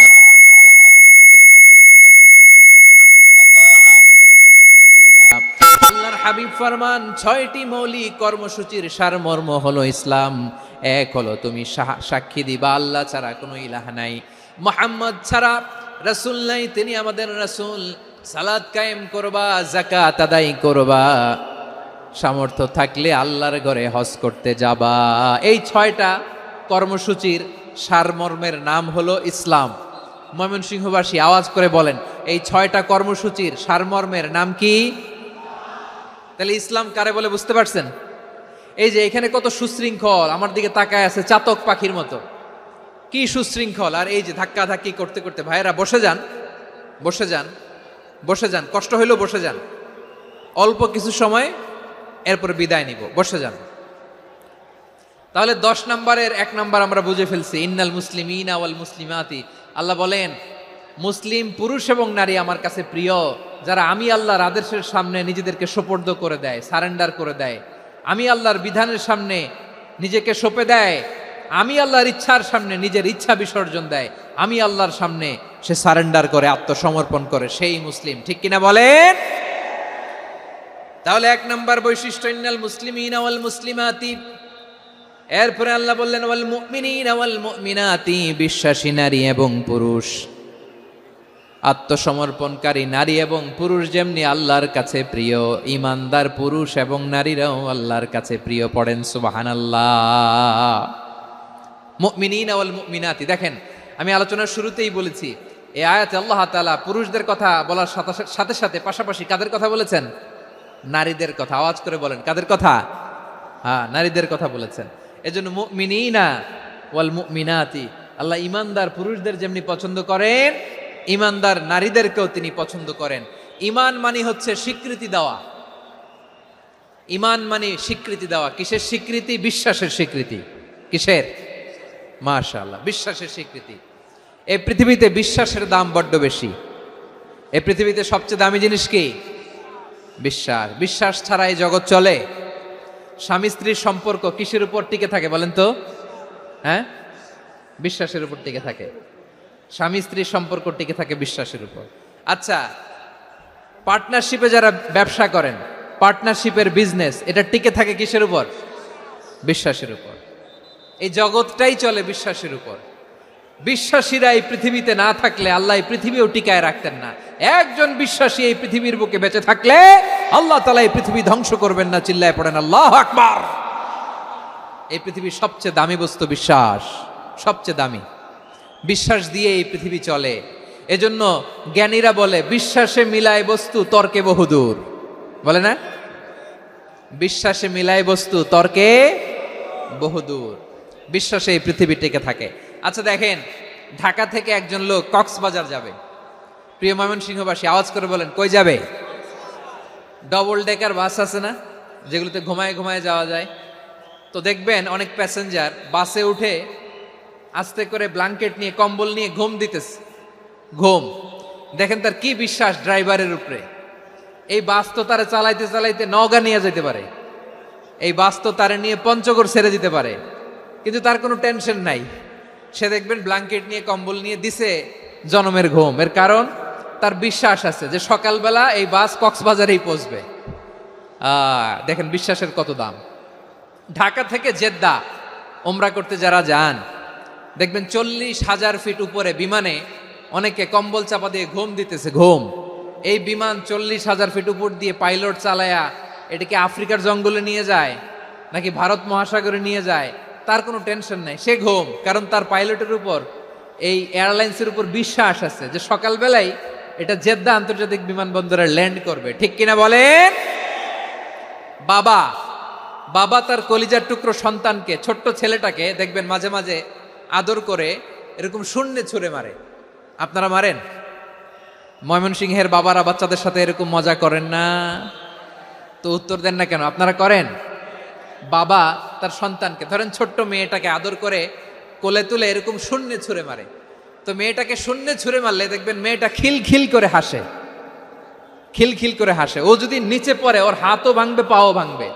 আল্লাহর হাবিব ফরমান, 6টি মৌলিক কর্মসূচির সারমর্ম হলো ইসলাম। এক হলো তুমি সাক্ষী দিবা আল্লাহ ছাড়া কোনো ইলাহ নাই, মুহাম্মদ ছাড়া রাসূল নাই, তিনি আমাদের রাসূল। সালাত কায়েম করবা, যাকাত আদায় করবা, সামর্থ্য থাকলে আল্লাহর ঘরে হজ করতে যাবা। এই 6টা কর্মসূচির সারমর্মের নাম হলো ইসলাম। ময়মনসিংহবাসী আওয়াজ করে বলেন, এই 6টা কর্মসূচির সারমর্মের নাম কি? তাহলে ইসলাম কারে বলে বুঝতে পারছেন? এই যে এখানে কত সুশৃঙ্খল, আমার দিকে তাকায় আছে চাতক পাখির মতো, কি সুশৃঙ্খল। আর এই যে ধাক্কা ধাক্কি করতে করতে, ভাইয়েরা বসে যান, বসে যান, বসে যান, কষ্ট হইলেও বসে যান, অল্প কিছু সময় এরপরে বিদায় নিব, বসে যান। তাহলে 10 নম্বরের 1 নম্বর আমরা বুঝে ফেলছি, ইন্নাল মুসলিমিনা ওয়াল মুসলিমাতি। আল্লাহ বলেন মুসলিম পুরুষ এবং নারী আমার কাছে প্রিয়, যারা আমি আল্লাহর আদেশের সামনে নিজেদেরকে সোপর্দ করে দেয়, সারেন্ডার করে দেয়, আমি আল্লাহর বিধানের সামনে নিজেকে সঁপে দেয়, আমি আল্লাহর ইচ্ছার সামনে নিজের ইচ্ছা বিসর্জন দেয়, আমি আল্লাহর সামনে সে সারেন্ডার করে, আত্মসমর্পণ করে, সেই মুসলিম। ঠিক কিনা বলেন? তাহলে এক নম্বর বৈশিষ্ট্য ইন্নাল মুসলিমিনা ওয়াল মুসলিমাতি। এরপরে আল্লাহ বললেন ওয়াল মুমিনিনা ওয়াল মুমিনাতি, বিশ্বাসী নারী এবং পুরুষ, আত্মসমর্পণকারী নারী এবং পুরুষ যেমনি আল্লাহর কাছে প্রিয়, ইমানদার পুরুষ এবং নারীরাও আল্লাহর কাছে প্রিয়। পড়েন সুবহানাল্লাহ। মুমিনিনা ওয়াল মুমিনাতি, দেখেন আমি আলোচনার শুরুতেই বলেছি এই আয়াতে আল্লাহ তাআলা পুরুষদের কথা বলার সাথে সাথে পাশাপাশি কাদের কথা বলেছেন? নারীদের কথা। আওয়াজ করে বলেন, কাদের কথা? হ্যাঁ, নারীদের কথা বলেছেন। এজন্য মুমিনিনা ওয়াল মুমিনাতি, আল্লাহ ইমানদার পুরুষদের যেমনি পছন্দ করেন, ইমানদার নারীদেরকেও তিনি পছন্দ করেন। ইমান মানে হচ্ছে স্বীকৃতি দেওয়া। ইমান মানে স্বীকৃতি দেওয়া। কিসের স্বীকৃতি? বিশ্বাসের স্বীকৃতি। কিসের? মাশাআল্লাহ, বিশ্বাসের স্বীকৃতি। এই পৃথিবীতে বিশ্বাসের দাম বড্ড বেশি। এই পৃথিবীতে সবচেয়ে দামি জিনিস কি? বিশ্বাস। বিশ্বাস ছাড়া এই জগৎ চলে? স্বামী স্ত্রীর সম্পর্ক কিসের উপর টিকে থাকে বলেন তো? হ্যাঁ, বিশ্বাসের উপর টিকে থাকে। স্বামী স্ত্রীর সম্পর্ক টিকে থাকে বিশ্বাসের উপর। আচ্ছা, পার্টনারশিপে যারা ব্যবসা করেন, পার্টনারশিপের বিজনেস, এটা টিকে থাকে কিসের উপর? বিশ্বাসের উপর। এই জগৎটাই চলে বিশ্বাসের উপর। বিশ্বাসীরা এই পৃথিবীতে না থাকলে আল্লাহ এই পৃথিবীও টিকায় রাখতেন না। একজন বিশ্বাসী এই পৃথিবীর বুকে বেঁচে থাকলে আল্লাহ তাআলা এই পৃথিবী ধ্বংস করবেন না। চিল্লায় পড়েন আল্লাহু আকবার। এই পৃথিবীর সবচেয়ে দামি বস্তু বিশ্বাস, সবচেয়ে দামি। বিশ্বাস দিয়ে এই পৃথিবী চলে। এজন্য জ্ঞানীরা বলে বিশ্বাসে মিলায় বস্তু, তর্কে বহুদূর। বলে না? বিশ্বাসে মিলায় বস্তু, তর্কে বহুদূর। বিশ্বাসে এই পৃথিবী টিকে থাকে। আচ্ছা দেখেন, ঢাকা থেকে একজন লোক কক্সবাজার যাবে। প্রিয় ময়মনসিংহবাসী, আওয়াজ করে বলেন কই যাবে? ডবল ডেকার বাস আছে না, যেগুলোতে ঘুমায় ঘুমায় যাওয়া যায়। তো দেখবেন অনেক প্যাসেঞ্জার বাসে উঠে আস্তে করে ব্ল্যাঙ্কেট নিয়ে, কম্বল নিয়ে ঘুম দিতেছে। ঘুম দেখেন তার কি বিশ্বাস ড্রাইভারের উপরে। এই বাস তো তারা চালাইতে চালাইতে নওগাঁ নিয়ে যেতে পারে, এই বাস তো তারা নিয়ে পঞ্চগড় ছেড়ে দিতে পারে, কিন্তু তার কোনো টেনশন নাই। সে দেখবেন ব্ল্যাঙ্কেট নিয়ে, কম্বল নিয়ে দিছে জনমের ঘুম। এর কারণ তার বিশ্বাস আছে যে সকালবেলা এই বাস কক্সবাজারেই পৌঁছবে। দেখেন বিশ্বাসের কত দাম। ঢাকা থেকে জেদ্দা ওমরা করতে যারা যান, দেখবেন 40,000 ফিট উপরে বিমানে অনেকে কম্বল চাপা দিয়ে ঘুম দিতেছে। ঘুম। এই বিমান 40,000 ফিট উপর দিয়ে পাইলট চালায়া এটাকে আফ্রিকার জঙ্গলে নিয়ে যায় নাকি ভারত মহাসাগরে নিয়ে যায়, তার কোনো টেনশন নাই। সে ঘুম, কারণ তার পাইলটের উপর, এই এয়ারলাইন্সের উপর বিশ্বাস আছে যে সকালবেলায় এটা জেদ্দা আন্তর্জাতিক বিমানবন্দরে ল্যান্ড করবে। ঠিক কিনা বলেন? বাবা বাবা তার কলিজার টুকরো সন্তানকে, ছোট্ট ছেলেটাকে দেখবেন মাঝে মাঝে আদর করে এরকম শূন্যে ছুঁড়ে মারে। আপনারা মারেন? ময়মনসিংহের বাবারা বাচ্চাদের সাথে এরকম মজা করেন না? তো উত্তর দেন না কেন? আপনারা করেন? বাবা তার সন্তানকে, ধরেন ছোট্ট মেয়েটাকে আদর করে কোলে তুলে এরকম শূন্যে ছুঁড়ে মারে। তো মেয়েটাকে শূন্যে ছুঁড়ে মারলে দেখবেন মেয়েটা খিলখিল করে হাসে, খিলখিল করে হাসে। ও যদি নিচে পড়ে ওর হাতও ভাঙবে, পাও ভাঙবে,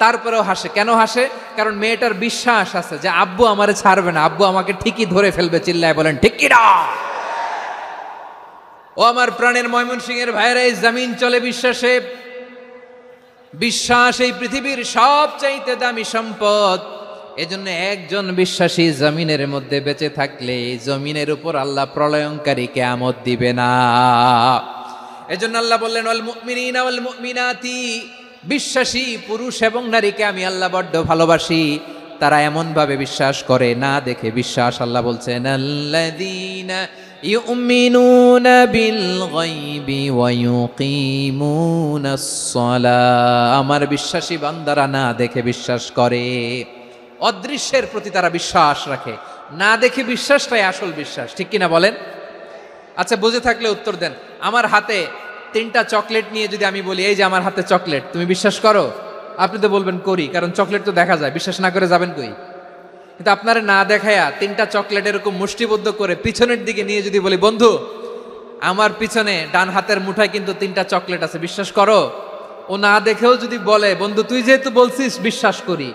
তারপরেও হাসে। কেন হাসে? কারণ মেয়েটার বিশ্বাস আছে যে আব্বু আমারে ছাড়বে না, আব্বু আমাকে ঠিকই ধরে ফেলবে। চিল্লায় বলেন ঠিক কি না? ও আমার প্রাণের ময়মনসিংহের ভাইয়েরা, এই জমিন চলে বিশ্বাসে। বিশ্বাস এই পৃথিবীর সবচাইতে দামি সম্পদ। এজন্য একজন বিশ্বাসী জমিনের মধ্যে বেঁচে থাকলে জমিনের উপর আল্লাহ প্রলয়ঙ্কারী কিয়ামত দিবে না। এজন্য আল্লাহ বললেন ওয়াল মুমিনিনা ওয়াল মুমিনাতি, বিশ্বাসী পুরুষ এবং নারীকে আমি আল্লাহ বড্ড ভালোবাসি। তারা এমন ভাবে বিশ্বাস করে, না দেখে বিশ্বাস। আল্লাহ বলছেন আল্লাযীনা ইউমিনুনা বিল গায়বি ওয়া ইউকিমুনাস সালাহ, আমার বিশ্বাসী বান্দারা না দেখে বিশ্বাস করে। অদৃশ্যের প্রতি তারা বিশ্বাস রাখে, না দেখে বিশ্বাসটাই আসল বিশ্বাস। ঠিক কিনা বলেন? আচ্ছা, বুঝে থাকলে উত্তর দেন। আমার হাতে 3টা চকলেট নিয়ে যদি আমি বলি এই যে আমার হাতে চকলেট, তুমি বিশ্বাস করো? আপনি তো বলবেন করি, কারণ চকলেট তো দেখা যায়। বিশ্বাস না করে যাবেন কই? কিন্তু আপনারা না দেখায়া 3টা চকলেট এরকম মুষ্টিবদ্ধ করে পিছনের দিকে নিয়ে যদি বলি বন্ধু আমার পিছনে ডান হাতের মুঠায় কিন্তু 3টা চকলেট আছে, বিশ্বাস করো? ও না দেখেও যদি বলে, বন্ধু তুই যেহেতু বলছিস বিশ্বাস করি,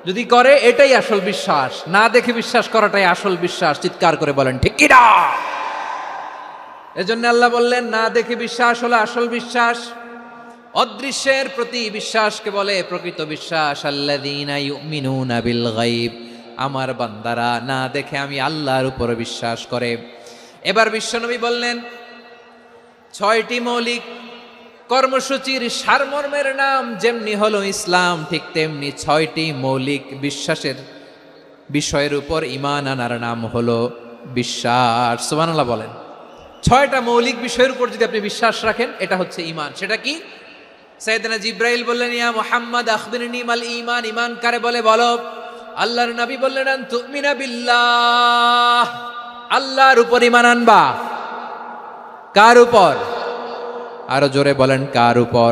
যদি করে এটাই আসল বিশ্বাস, না দেখে বিশ্বাস করাটাই আসল বিশ্বাস। চিৎকার করে বলেন ঠিক কি না? এজন্য আল্লাহ বললেন না দেখে বিশ্বাস হলো আসল বিশ্বাস। অদৃশ্যের প্রতি বিশ্বাসকে বলে প্রকৃত বিশ্বাস। আল্লাযীনা ইউমিনুনা বিল গায়ব, আমার বান্দারা না দেখে আমি আল্লাহর উপর বিশ্বাস করে। এবার বিশ্বনবী বললেন 6টি মৌলিক কর্মসূচির সারমর্মের নাম যেমনি হলো ইসলাম, ঠিক তেমনি 6টি মৌলিক বিশ্বাসের বিষয়ের উপর ঈমান আনার নাম হলো বিশ্বাস। সুবহানাল্লাহ বলেন। 6টা মৌলিক বিষয়ের উপর যদি আপনি বিশ্বাস রাখেন, এটা হচ্ছে ঈমান। সেটা কি? সাইয়েদনা জিব্রাইল বললেন, ইয়া মুহাম্মদ আখবিরনি মাল ঈমান, ঈমান কারে বলে বলো। আল্লাহর নবী বললেন, আন তুমিনা বিল্লাহ, আল্লাহর উপর ঈমান আনবা। কার উপর? আরো জোরে বলেন, কার উপর?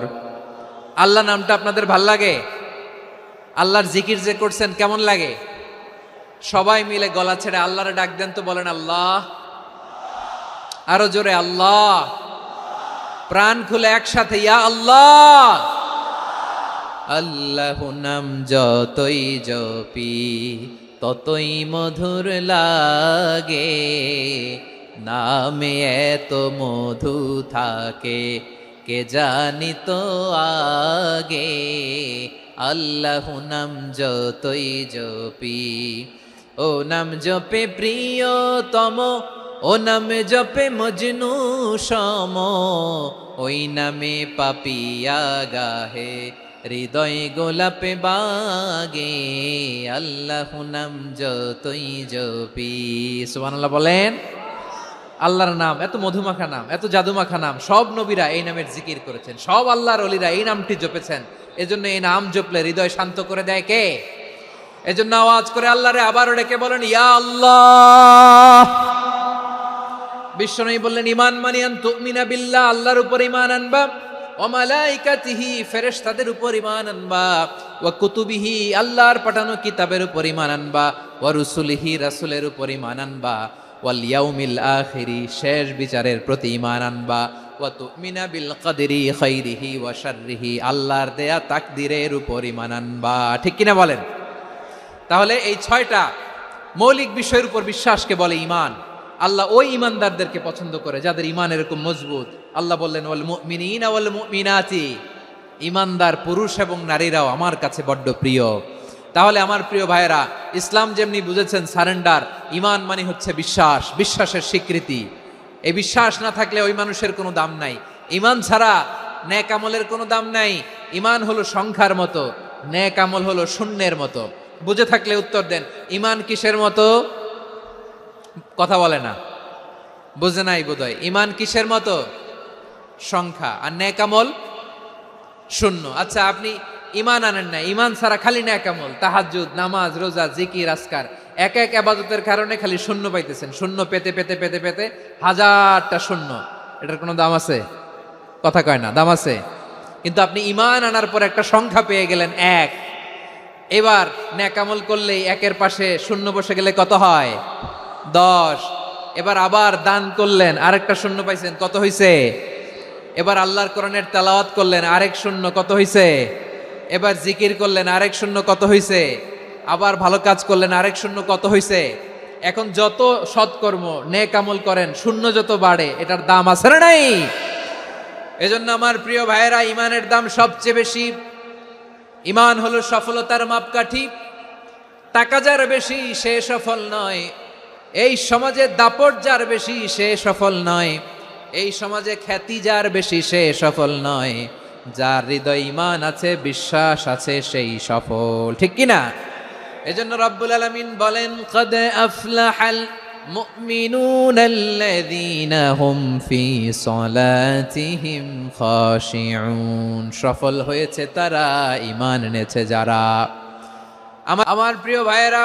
আল্লাহ নামটা আপনাদের ভাল লাগে? আল্লাহর জিকির যে করছেন কেমন লাগে? সবাই মিলে গলা ছেড়ে আল্লাহরে ডাক দেন তো, বলেন আল্লাহ। আরো জোরে আল্লাহ। প্রাণ খুলে একসাথে ইয়া আল্লাহ। আল্লাহ নাম যতই জপি ততই মধুর লাগে, নামে এত মধু থাকে কে জানি তো আগে। আল্লাহ নাম যতই জপি, ও নাম জপে প্রিয়তম, ও নামে জপে মজনু সম, ওই নামে পাপিয়া গাহে হৃদয় গোলাপে বাগে। আল্লাহ নাম যতই জপি। সুবহানাল্লাহ বলেন। আল্লাহর নাম এত মধুমাখা নাম, এত জাদুমাখা নাম, সব নবীরা এই নামের জিকির করেছেন, সব আল্লাহর ওলিরা এই নামটি জপেছেন। এজন্য এই নাম জপলে হৃদয় শান্ত করে দেয় কে? এজন্য আওয়াজ করে আল্লাহরে আবারও ডেকে বলেন ইয়া আল্লাহ। বিশ্বনবী বললেন ঈমান মানে আন তুমিনা বিল্লাহ, আল্লাহর উপর ঈমান আনবা, ওয়া মালাইকাতিহি, ফেরেশতাদের উপর ঈমান আনবা, ওয়া কুতুবিহি, আল্লাহর পাঠানো কিতাবের উপর ঈমান আনবা, ওয়া রুসুলিহি, রাসূলের উপর ঈমান আনবা, ওয়াল ইয়াউমিল আখিরি, শেষ বিচারের প্রতি ঈমান আনবা, ওয়া তুমিনা বিল কদরি খাইরিহি ওয়া শাররিহি, আল্লাহর দেয়া তাকদীরের উপর ঈমান আনবা। ঠিক কিনা বলেন? তাহলে এই 6টা মৌলিক বিষয়ের উপর বিশ্বাসকে বলে ঈমান। আল্লাহ ওই ঈমানদারদেরকে পছন্দ করে যাদের ঈমান এরকম মজবুত। আল্লাহ বললেন ওয়াল মুমিনিনা ওয়াল মুমিনাতি, ঈমানদার পুরুষ এবং নারীরাও আমার কাছে বড্ড প্রিয়। তাহলে আমার প্রিয় ভাইয়েরা, ইসলাম যেমনি বুঝেছেন সারেন্ডার, ঈমান মানে হচ্ছে বিশ্বাস, বিশ্বাসের স্বীকৃতি। এই বিশ্বাস না থাকলে ওই মানুষের কোনো দাম নাই। ঈমান ছাড়া নেক আমলের কোনো দাম নাই। ঈমান হলো সংখ্যার মতো, নেক আমল হলো শূন্যের মতো। বুঝে থাকলে উত্তর দেন, ঈমান কিসের মতো? কথা বলে না, বুঝে নাই বোধহয়। ঈমান কিসের মতো? সংখ্যা। আর নেক আমল শূন্য। আচ্ছা, আপনি ঈমান আনেন না, ঈমান ছাড়া খালি নেক আমল, তাহাজ্জুদ, নামাজ, রোজা, জিকির, আজকার, এক এক ইবাদতের কারণে খালি শূন্য পাইতেছেন। শূন্য পেতে পেতে পেতে পেতে হাজারটা শূন্য। এটার কোনো দাম আছে? কথা কয় না, দাম আছে। কিন্তু আপনি ঈমান আনার পর একটা সংখ্যা পেয়ে গেলেন, এক। এবার নেক আমল করলেই একের পাশে শূন্য বসে গেলে কত হয়? 10। এবার আবার দান করলেন, আরেকটা শূন্য পাইছেন, কত হইছে? এবার আল্লাহর কোরআনের তেলাওয়াত করলেন, আরেক শূন্য, কত হইছে? এবার জিকির করলেন, আরেক শূন্য, কত হইছে? আবার ভালো কাজ করলেন, আরেক শূন্য, কত হইছে? এখন যত সৎকর্ম নেক আমল করেন, শূন্য যত বাড়ে, এটার দাম আছে না নাই? এজন্য আমার প্রিয় ভাইয়েরা, ঈমানের দাম সবচেয়ে বেশি। ঈমান হলো সফলতার মাপকাঠি। টাকা যার বেশি সে সফল নয়, এই সমাজে দাপট যার বেশি সে সফল নয়, এই সমাজে খ্যাতি যার বেশি সে সফল নয়, যার হৃদয় ঈমান আছে, বিশ্বাস আছে, সেই সফল। ঠিক কিনা? এজন্য রব্বুল আলামিন বলেন, কদ আফলাহাল মুমিনুনাল্লাযীনা হুম ফি সলাতিহিম খাশিউন, সফল হয়েছে তারা, ঈমান এনেছে যারা। আমার প্রিয় ভাইয়েরা,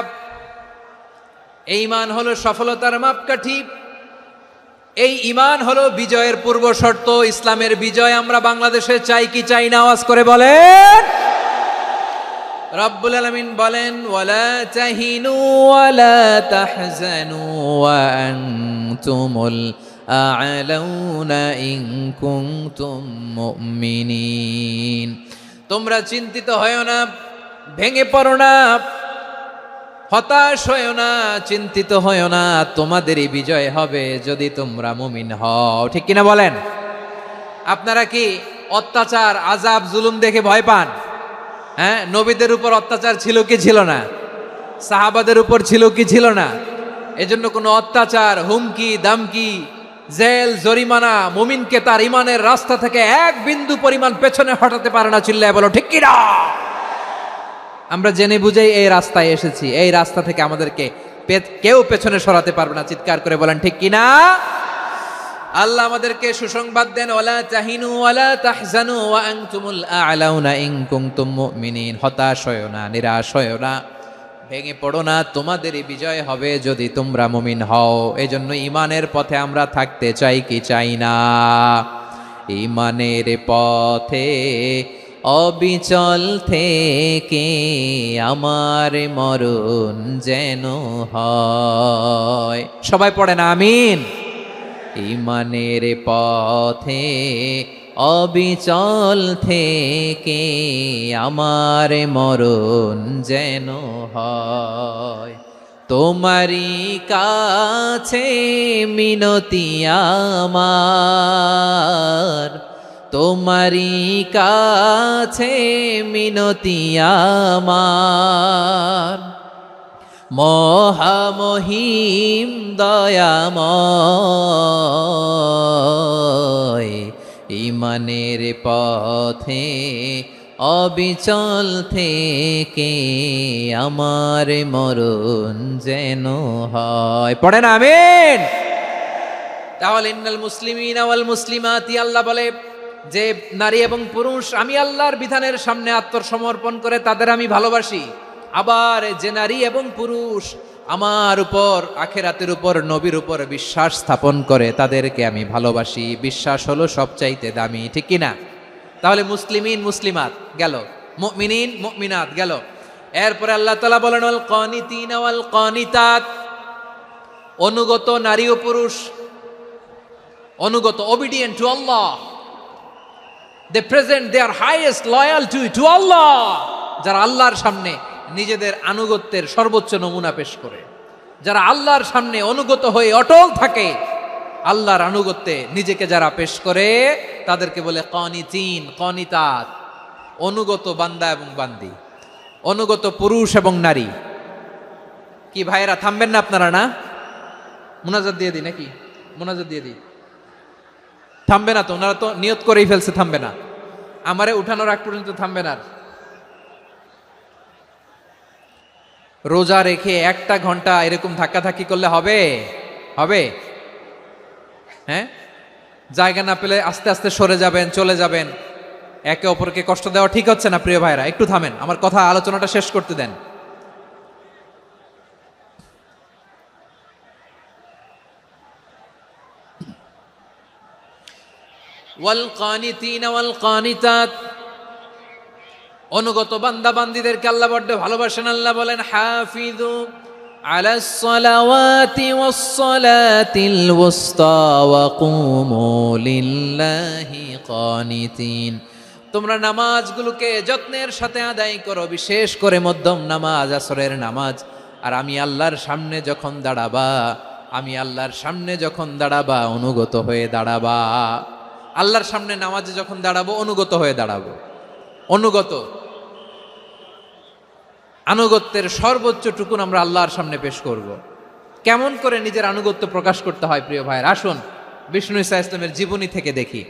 এই ঈমান হলো সফলতার মাপকাঠি। এই ঈমান হলো বিজয়ের পূর্ব শর্ত। ইসলামের বিজয় আমরা বাংলাদেশে চাই কি চাই না? আওয়াজ করে বলেন। রব্বুল আলামিন বলেন, ওয়ালা তাহিনু ওয়ালা তাহজানু ওয়া আনতুমুল আ'লাউনা ইন কুনতুম মুমিনিন। তোমরা চিন্তিত হয়ো না, ভেঙে পড়ো না, হতাশ হয়ো না, চিন্তিত হয়ো না, তোমাদেরই বিজয় হবে যদি তোমরা মুমিন হও। ঠিক কিনা বলেন? আপনারা কি অত্যাচার, আযাব, জুলুম দেখে ভয় পান? হ্যাঁ, নবীদের উপর অত্যাচার ছিল কি ছিল না? সাহাবাদের উপর ছিল কি ছিল না? এজন্য কোনো অত্যাচার, হুমকি, দামকি, জেল, জরিমানা মুমিনকে তার ইমানের রাস্তা থেকে এক বিন্দু পরিমাণ পেছনে হটাতে পারে না। চিল্লায় বলো ঠিক কিনা? আমরা জেনে বুঝেই এই রাস্তায় এসেছি, এই রাস্তা থেকে আমাদেরকে কেউ পেছনে সরাতে পারবে না। চিৎকার করে বলেন ঠিক কিনা? আল্লাহ আমাদেরকে সুসংবাদ দেন, ওয়ালা তাহিনু ওয়ালা তাহজানু ওয়া আনতুমুল আ'লাউনা ইন কুনতুম মুমিনিন। হতাশ হয়ো না, নিরাশ হয়ো না, ভেঙে পড়ো না, তোমাদেরই বিজয় হবে যদি তোমরা মুমিন হও। এজন্য ইমানের পথে আমরা থাকতে চাই কি চাই না? ইমানের পথে অবিচল থেকে আমার মরণ যেন হয়। সবাই পড়েন আমিন। ইমানের পথে অবিচল থেকে আমার মরণ যেন হয়। তোমারই কাছে মিনতি আমার, তোমারই কাছে মিনতি আমার, মহামহিম দয়াময়। ইমানের পথে অবিচল থেকে আমার মরণ যেন হয়। পড়েন আমিন। তাহলে ইন্নাল মুসলিমিনা ওয়াল মুসলিমাতি, আল্লাহ বলে যে নারী এবং পুরুষ আমি আল্লাহর বিধানের সামনে আত্মসমর্পণ করে তাদের আমি ভালোবাসি। আবার যে নারী এবং পুরুষ আমার উপর, আখিরাতের উপর, নবীর উপর বিশ্বাস স্থাপন করে তাদেরকে আমি ভালোবাসি। বিশ্বাস হলো সবচাইতে দামি। ঠিক কিনা? তাহলে মুসলিমিন মুসলিমাত গেল, মুমিনিন মুমিনাত গেল। এরপরে আল্লাহ তাআলা বলেন ওয়াল কানিতিনা ওয়াল কানিতাত, অনুগত নারী ও পুরুষ, অনুগত, obedient to Allah, they present their highest loyalty to Allah, যারা আল্লাহর সামনে নিজেদের আনুগত্যের সর্বোচ্চ নমুনা পেশ করে, যারা আল্লাহর সামনে অনুগত হয়ে অটল থাকে, আল্লাহর আনুগত্যে নিজেকে যারা পেশ করে তাদেরকে বলে কানিতিন, কানিতাত, অনুগত বান্দা এবং বান্দি, অনুগত পুরুষ এবং নারী। কি ভাইয়েরা থামবেন না আপনারা? না, মুনাজাত দিয়ে দিই নাকি? মুনাজাত দিয়ে দিই। থামবে না তো? ওনারা তো নিয়ত করেই ফেলছে থামবে না। আমারে উঠানোর আগ পর্যন্ত থামবে না। রোজা রেখে 1টা ঘন্টা এরকম ধাক্কাধাক্কি করলে হবে? হবে? হ্যাঁ, জায়গা না পেলে আস্তে আস্তে সরে যাবেন, চলে যাবেন। একে অপরকে কষ্ট দেওয়া ঠিক হচ্ছে না। প্রিয় ভাইরা একটু থামেন, আমার কথা, আলোচনাটা শেষ করতে দেন। ওয়াল কানিতিনা ওয়াল কানিতাত, অনুগত বান্দা বান্দীদেরকে আল্লাহ বড্ড ভালোবাসেন। আল্লাহ বলেন হাফিযু আলাস সালাওয়াতি ওয়াস সালাতিল ওয়াসতা ওয়া কুমু লিল্লাহি কানিতিন। তোমরা নামাজগুলোকে যত্নের সাথে আদায় করো, বিশেষ করে মধ্যম নামাজ, আসরের নামাজ। আর আমি আল্লাহর সামনে যখন দাঁড়াবা, আমি আল্লাহর সামনে যখন দাঁড়াবা অনুগত হয়ে দাঁড়াবা। আল্লাহর সামনে নামাজে যখন দাঁড়াবো অনুগত হয়ে দাঁড়াবো। অনুগত, আনুগত্যের সর্বোচ্চ টুকুন আমরা আল্লাহর সামনে পেশ করব। কেমন করে নিজের আনুগত্য প্রকাশ করতে হয় প্রিয় ভাইয়ের, আসুন বিষ্ণু ঈসা ইসলামের জীবনী থেকে দেখি।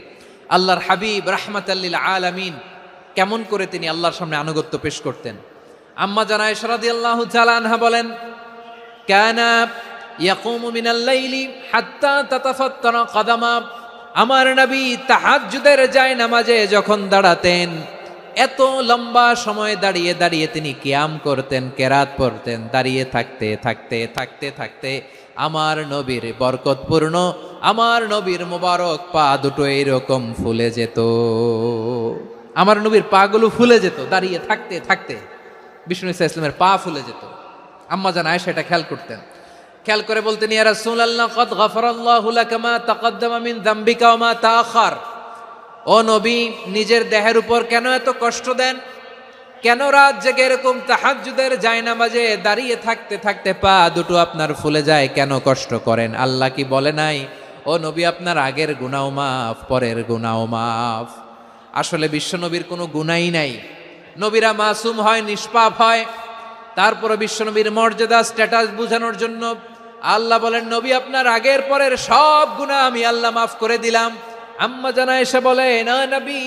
আল্লাহর হাবিব রাহমাতাল লিল আলামিন কেমন করে তিনি আল্লাহর সামনে আনুগত্য পেশ করতেন। আম্মা জানা আয়েশা রাদিয়াল্লাহু তাআলা আনহা বলেন, কানা ইয়াকুমু মিনাল লাইলি হাত্তা তাতাফাত্তারা কদামা। আমার নবী তাহাজ্জুদের যায় নামাজে যখন দাঁড়াতেন, এত লম্বা সময় দাঁড়িয়ে দাঁড়িয়ে তিনি কিয়াম করতেন, কেরাত পড়তেন। দাঁড়িয়ে থাকতে থাকতে থাকতে থাকতে আমার নবীর বরকতপূর্ণ, আমার নবীর মোবারক পা দুটো এইরকম ফুলে যেত। আমার নবীর পাগুলো ফুলে যেত দাঁড়িয়ে থাকতে থাকতে। বিষ্ণু ঈসা ইসলামের পা ফুলে যেত। আম্মা জান আয়েশা এটা খেয়াল করতেন। খেয়াল করে বলতেন, ইয়া রাসূলুল্লাহ ক্বাদ গাফারাল্লাহু লাকা মা তাকাদ্দামা মিন যামবিকা ওয়া মা তাআখার। ও নবী, নিজের দেহের উপর কেন এত কষ্ট দেন? কেন রাত জেগে এরকম তাহাজ্জুদের জায়নামাজে দাঁড়িয়ে থাকতে থাকতে পা দুটো আপনার ফুলে যায়, কেন কষ্ট করেন? আল্লাহ কি বলে নাই, ও নবী আপনার আগের গুনাহ মাফ, পরের গুনাহ মাফ? আসলে বিশ্বনবীর কোনো গুনাহই নাই। নবীরা মাসুম হয়, নিষ্পাপ হয়। তারপরে বিশ্বনবীর মর্যাদা, স্ট্যাটাস বোঝানোর জন্য আল্লাহ বলেন, নবী আপনার আগের পরের সব গুনাহ আমি আল্লাহ মাফ করে দিলাম। আম্মা জানা এসে বলে, না নবী,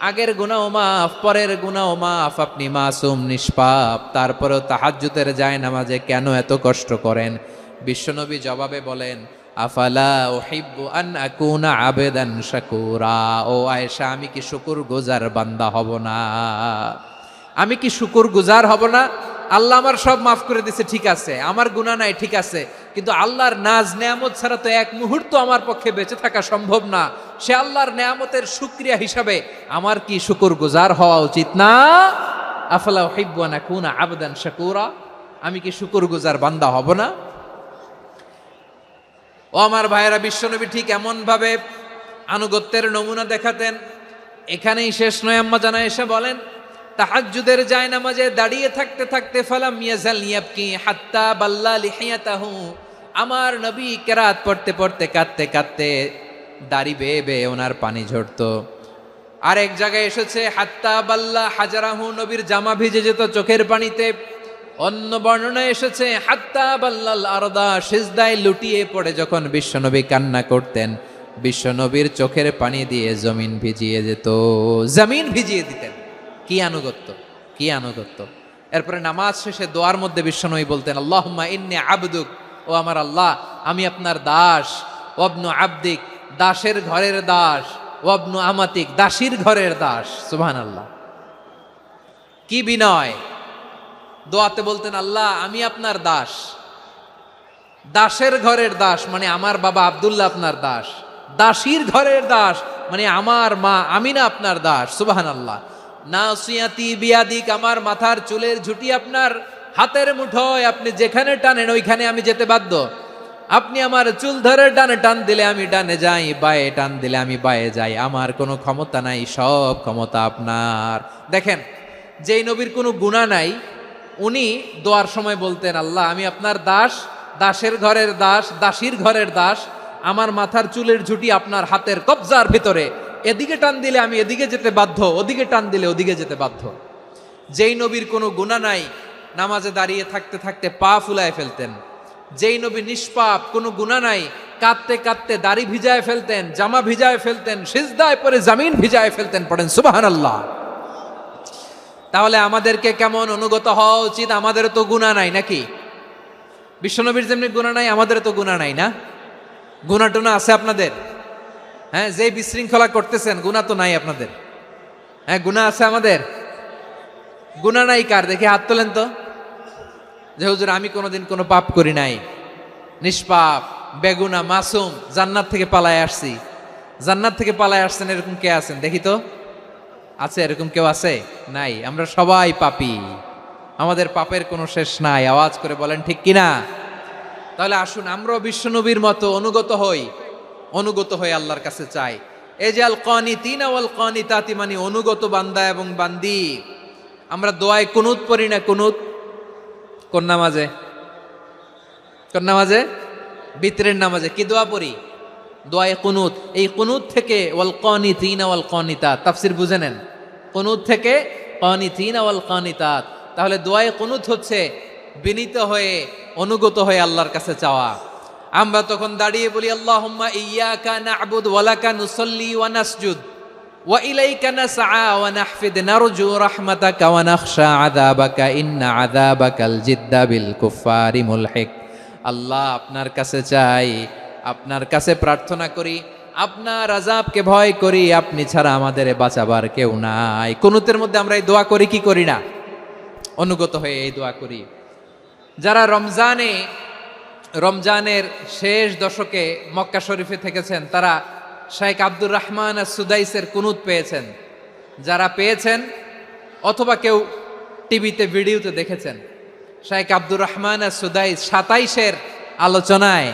আগের গুনাহ মাফ, পরের গুনাহ মাফ, আপনি মাসুম, নিষ্পাপ, তারপরেও তাহাজ্জুদের জায়নামাজে কেন এত কষ্ট করেন? বিশ্বনবী জবাবে বলেন, আফালা উহিব্বু আন আকুনা আবেদান শাকুরা। ও আয়েশা, আমি কি শুকরগুজার বান্দা হব না? আমি কি শুকরগুজার হব না? আল্লাহ আমার সব মাফ করে দিছে, ঠিক আছে, আমার গুনাহ নাই, ঠিক আছে, কিন্তু আল্লাহর নাজ নেয়ামত ছাড়া তো এক মুহূর্ত আমার পক্ষে বেঁচে থাকা সম্ভব না। সে আল্লাহর নেয়ামতের শুকরিয়া হিসাবে আমার কি শুকরগুজার হওয়া উচিত না? আফালা উহিব্বু আন আকুনা আবদান শাকুরা। আমি কি শুকরগুজার বান্দা হব না? ও আমার ভাইয়েরা, বিশ্বনবী ঠিক এমন ভাবে আনুগত্যের নমুনা দেখাতেন। এখানেই শেষ নয়, আম্মা জানা এসে বলেন, তাহাজ্জুদের জায়নামাজে দাঁড়িয়ে থাকতে থাকতে ফালাম ইয়াজাল ইয়াবকি হাত্তা বাল্লা লিহিয়াতাহু। আমার নবী কেরাত পড়তে পড়তে কাঁদতে কাঁদতে দাড়ি বেয়ে বেয়ে ওনার পানি ঝরতো। আর এক জায়গায় এসেছে হাত্তা বাল্লা হাজারাহু, নবীর জামা ভিজে যেত চোখের পানিতে। অন্য বর্ণনায় এসেছে হাত্তা বাল্লাল আরদা, সিজদায় লুটিয়ে পড়ে যখন বিশ্বনবী কান্না করতেন, বিশ্বনবীর চোখের পানি দিয়ে জমিন ভিজিয়ে যেত, জমিন ভিজিয়ে দিতেন। কি আনুগত্য, কি আনুগত্য! এরপরে নামাজ শেষে দোয়ার মধ্যে বিশ্বনবী বলতেন, আল্লাহুম্মা ইন্নী আবদুক, ও আমার আল্লাহ, আমি আপনার দাস। ওয়াবনু আবদিক, দাসের ঘরের দাস। ওয়াবনু আমাতিক, দাসীর ঘরের দাস। সুবহানাল্লাহ, কি বিনয়! দোয়াতে বলতেন, আল্লাহ আমি আপনার দাস। দাসের ঘরের দাস মানে আমার বাবা আব্দুল্লাহ আপনার দাস। দাসীর ঘরের দাস মানে আমার মা আমিনা আপনার দাস। সুবহানাল্লাহ। নাসিয়াতি বিয়াদিক, আমার মাথার চুলের ঝুঁটি আপনার হাতের মুঠোয়, আপনি যেখানে টানেন ওইখানে আমি যেতে বাধ্য। আপনি আমার চুল ধরে ডানে টান দিলে আমি ডানে যাই, বায়ে টান দিলে আমি বায়ে যাই। আমার কোনো ক্ষমতা নাই, সব ক্ষমতা আপনার। দেখেন, যেই নবীর কোনো গুনাহ নাই, উনি দোয়ার সময় বলতেন, আল্লাহ আমি আপনার দাস, দাসের ঘরের দাস, দাসীর ঘরের দাস। আমার মাথার চুলের ঝুঁটি আপনার হাতের কবজার ভিতরে, এদিকে টান দিলে আমি এদিকে যেতে বাধ্য, ওদিকে টান দিলে ওদিকে যেতে বাধ্য। যেই নবীর কোনো গুনাহ নাই, নামাজে দাঁড়িয়ে থাকতে থাকতে পা ফুলায় ফেলতেন। যেই নবী নিষ্পাপ, কোনো গুনাহ নাই, কাঁদতে কাঁদতে দাড়ি ভিজায় ফেলতেন, জামা ভিজায় ফেলতেন, সিজদায় পরে জমিন ভিজায় ফেলতেন। পড়েন সুবহানাল্লাহ। তাহলে আমাদেরকে কেমন অনুগত হওয়া উচিত? আমাদের তো গুনাহ নাই নাকি? বিশ্বনবীর যেমনি গুনাহ নাই, আমাদের তো গুনাহ নাই না? গুনাহ টুনা আছে আপনাদের? হ্যাঁ, যে বিশৃঙ্খলা করতেছেন, গুনাহ তো নাই আপনাদের? হ্যাঁ, গুনাহ আছে আমাদের? গুনাহ নাই কার? দেখি হাত তোলেন তো, যে হুজুর আমি কোনোদিন কোনো পাপ করি নাই, নিষ্পাপ, বেগুনা, মাসুম, জান্নাত থেকে পালায় আসছি। জান্নাত থেকে পালায় আসছেন এরকম কে আছেন দেখি তো? আছে এরকম কেউ? আছে? নাই। আমরা সবাই পাপী, আমাদের পাপের কোনো শেষ নাই। আওয়াজ করে বলেন ঠিক কিনা? তাহলে আসুন আমরাও বিশ্বনবীর মতো অনুগত হই, অনুগত হয়ে আল্লাহর কাছে চাই। এই যে আল কানিতিনা ওয়াল কানিতাতি, মানে অনুগত বান্দা এবং বান্দি। আমরা দোয়ায় কুনুত পড়ি না? কুনুত কোন নামাজে? কোন নামাজে? বিতরের নামাজে কি দোয়া পড়ি? দোয়ায়ে কুনুত। এই কুনুত থেকে ওয়াল কানিতিনা ওয়াল কানিতাত, তাফসীর বুঝে নেন। কুনুত থেকে কানিতিনা ওয়াল কানিতাত। তাহলে দোয়ায়ে কুনুত হচ্ছে বিনীত হয়ে, অনুগত হয়ে আল্লাহর কাছে চাওয়া। আমরা তখন দাঁড়িয়ে বলি, আল্লাহুম্মা ইয়্যাকা না'বুদু ওয়া লাকা নুসাল্লি ওয়া নাসজুদ ওয়া ইলাইকা নাসআ ওয়া নাহফিদ নারজু রাহমাতাকা ওয়া নাখশা আযাবাকা ইন্না আযাবাকাল জিদ্দা বিল কুফফারি মুলহিক। আল্লাহ আপনার কাছে চাই, আপনার কাছে প্রার্থনা করি, আপনার আযাবকে ভয় করি, আপনি ছাড়া আমাদের বাঁচাবার কেউ নাই। কুনুতের মধ্যে আমরা এই দোয়া করি কি করি না? অনুগত হয়ে এই দোয়া করি। যারা রমজানের শেষ দশকে মক্কা শরীফে থেকেছেন, তারা শেখ আব্দুর রহমান সুদাইসের কুনুত পেয়েছেন। যারা পেয়েছেন অথবা কেউ টিভিতে ভিডিওতে দেখেছেন, শেখ আব্দুর রহমান সুদাইস 27-এর আলোচনায়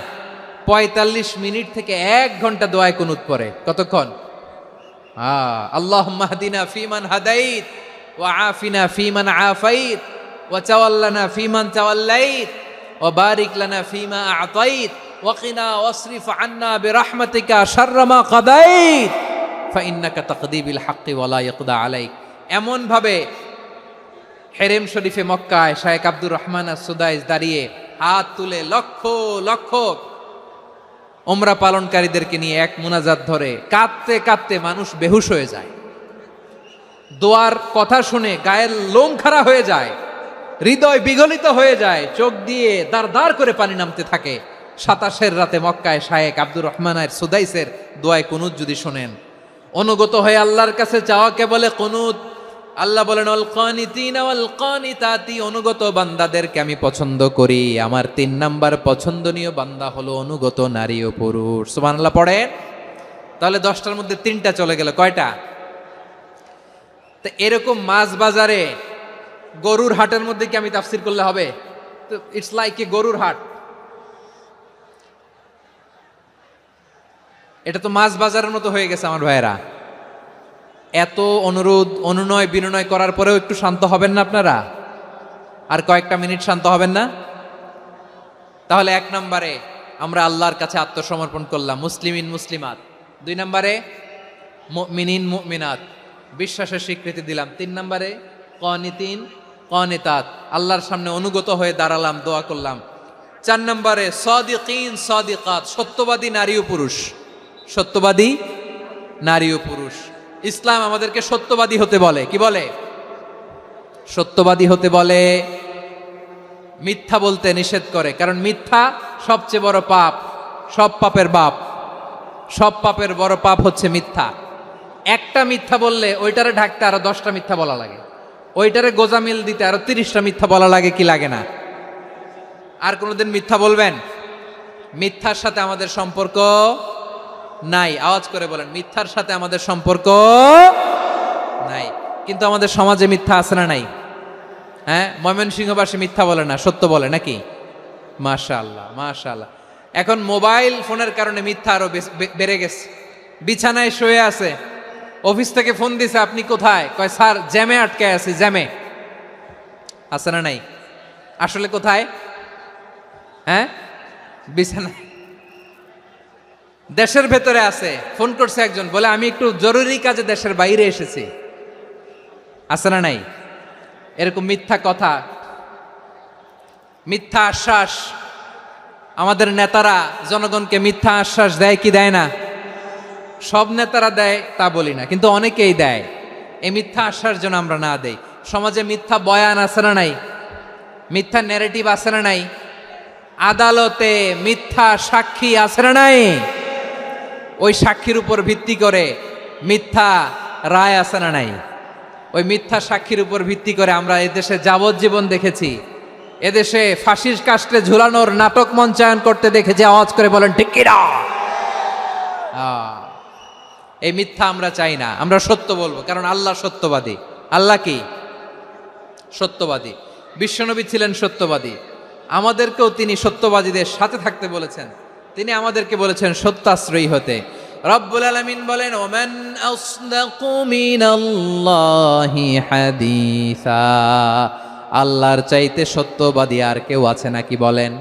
৪৫ মিনিট থেকে ১ ঘন্টা দোয়ায় কুনুত পড়ে। কতক্ষণ? আল্লাহুম্মা হদিনা ফিমান হাদাইত ওয়া আফিনা ফিমান আফাইত ওয়া তাওয়াল্লানা ফিমান তাওয়াল্লাইত ওয়া বারিক লানা ফিমা আ'তাইত ওয়া কিনা ওয়াসরিফ আন্না বিরহমাতিকা শাররা মা কাদাইত ফাইন্নাকা তাকদি বিল হাক্কি ওয়া লা ইয়াকদা আলাইক। এমন ভাবে হেরেম শরীফে মক্কায় শায়েখ আব্দুর রহমান আস-সুদাইস দাঁড়িয়ে হাত তুলে লক্ষ লক্ষ উমরা পালনকারীদেরকে নিয়ে এক মুনাজাত ধরে কাঁদতে কাঁদতে মানুষ বেহুশ হয়ে যায়। দোয়ার কথা শুনে গায়ের লোম খাড়া হয়ে যায়, হৃদয় বিগলিত হয়ে যায়, চোখ দিয়ে দাঁড় দাঁড় করে পানি নামতে থাকে। ২৭ রাতে মক্কায় শায়েখ আব্দুর রহমান আস-সুদাইসের দোয়ায় কুনুত যদি শোনেন, অনুগত হয়ে আল্লাহর কাছে চাওয়াকে বলে কুনুত। আল্লাহ বলেন আল কানিতিনা ওয়াল কানিতাতি, অনুগত বান্দাদেরকে আমি পছন্দ করি। আমার ৩ নাম্বার পছন্দনীয় বান্দা হলো অনুগত নারী ও পুরুষ। সুবহানাল্লাহ পড়েন। তাহলে 10টার মধ্যে 3টা চলে গেল, কয়টা? তো এরকম মাছ বাজারে গরুর হাটের মধ্যে কি আমি তাফসির করলে হবে? তো ইটস লাইক এ গরুর হাট। এটা তো মাছ বাজারের মতো হয়ে গেছে আমার ভাইয়েরা। এত অনুরোধ অনুনয় বিনয় করার পরেও একটু শান্ত হবেন না আপনারা? আর কয়েকটা মিনিট শান্ত হবেন না? তাহলে 1 নম্বরে আমরা আল্লাহর কাছে আত্মসমর্পণ করলাম, মুসলিমিন মুসলিমাত। 2 নম্বরে মুমিনিন মুমিনাত, বিশ্বাসের স্বীকৃতি দিলাম। 3 নম্বরে কানিতিন কানিতাত, আল্লাহর সামনে অনুগত হয়ে দাঁড়ালাম, দোয়া করলাম। 4 নম্বরে সাদিকিন সাদিকাত, সত্যবাদী নারী ও পুরুষ। সত্যবাদী নারী ও পুরুষ। ইসলাম আমাদেরকে সত্যবাদী হতে বলে। কি বলে? সত্যবাদী হতে বলে, মিথ্যা বলতে নিষেধ করে। কারণ মিথ্যা সবচেয়ে বড় পাপ, সব পাপের বাপ। সব পাপের বড় পাপ হচ্ছে মিথ্যা। একটা মিথ্যা বললে ওইটারে ঢাকতে আরো 10টা মিথ্যা বলা লাগে, ওইটারে গোজামিল দিতে আরো 30টা মিথ্যা বলা লাগে, কি লাগে না? আর কোনোদিন মিথ্যা বলবেন? মিথ্যার সাথে আমাদের সম্পর্ক নাই। আওয়াজ করে বলেন, মিথ্যার সাথে আমাদের সম্পর্ক নাই। কিন্তু আমাদের সমাজে মিথ্যা আছে না নাই? হ্যাঁ, ময়মনসিংহবাসী মিথ্যা বলে না, সত্য বলে নাকি? মাশাআল্লাহ মাশাআল্লাহ। এখন মোবাইল ফোনের কারণে মিথ্যা আরো বেড়ে গেছে। বিছানায় শুয়ে আছে, অফিস থেকে ফোন দিছে, আপনি কোথায়? কয় স্যার জ্যামে আটকে আছি। জ্যামে আছে না নাই? আসলে কোথায়? হ্যাঁ, বিছানায়। দেশের ভেতরে আছে, ফোন করছে একজন, বলে আমি একটু জরুরি কাজে দেশের বাইরে এসেছি। আছে না নাই? এরকম মিথ্যা কথা, মিথ্যা আশ্বাস। আমাদের নেতারা জনগণকে মিথ্যা আশ্বাস দেয় কি দেয় না? সব নেতারা দেয় তা বলি না, কিন্তু অনেকেই দেয়। এই মিথ্যা আশ্বাস যেন আমরা না দেই। সমাজে মিথ্যা বয়ান আছে না নাই? মিথ্যা ন্যারেটিভ আছে না নাই? আদালতে মিথ্যা সাক্ষী আছে না নাই? ওই সাক্ষীর উপর ভিত্তি করে মিথ্যা রায় আছে না নাই? ওই মিথ্যা সাক্ষীর উপর ভিত্তি করে আমরা এদেশে যাবজ্জীবন দেখেছি, এদেশে ফাঁসির কাস্টে ঝুলানোর নাটক মঞ্চায়ন করতে দেখেছি। আওয়াজ করে বলেন ঠিক কি না? এই মিথ্যা আমরা চাই না, আমরা সত্য বলবো, কারণ আল্লাহ সত্যবাদী। আল্লাহ কি? সত্যবাদী। বিশ্বনবী ছিলেন সত্যবাদী, আমাদেরকেও তিনি সত্যবাদীদের সাথে থাকতে বলেছেন। তিনি আমাদেরকে বলেছেন সত্যাশ্রয়ী হতে। রব্বুল আলামিন বলেন, ওমান আসদাকু মিনাল্লাহি হাদিসা, আল্লাহর চাইতে সত্যবাদী আর কেউ আছে নাকি বলেন?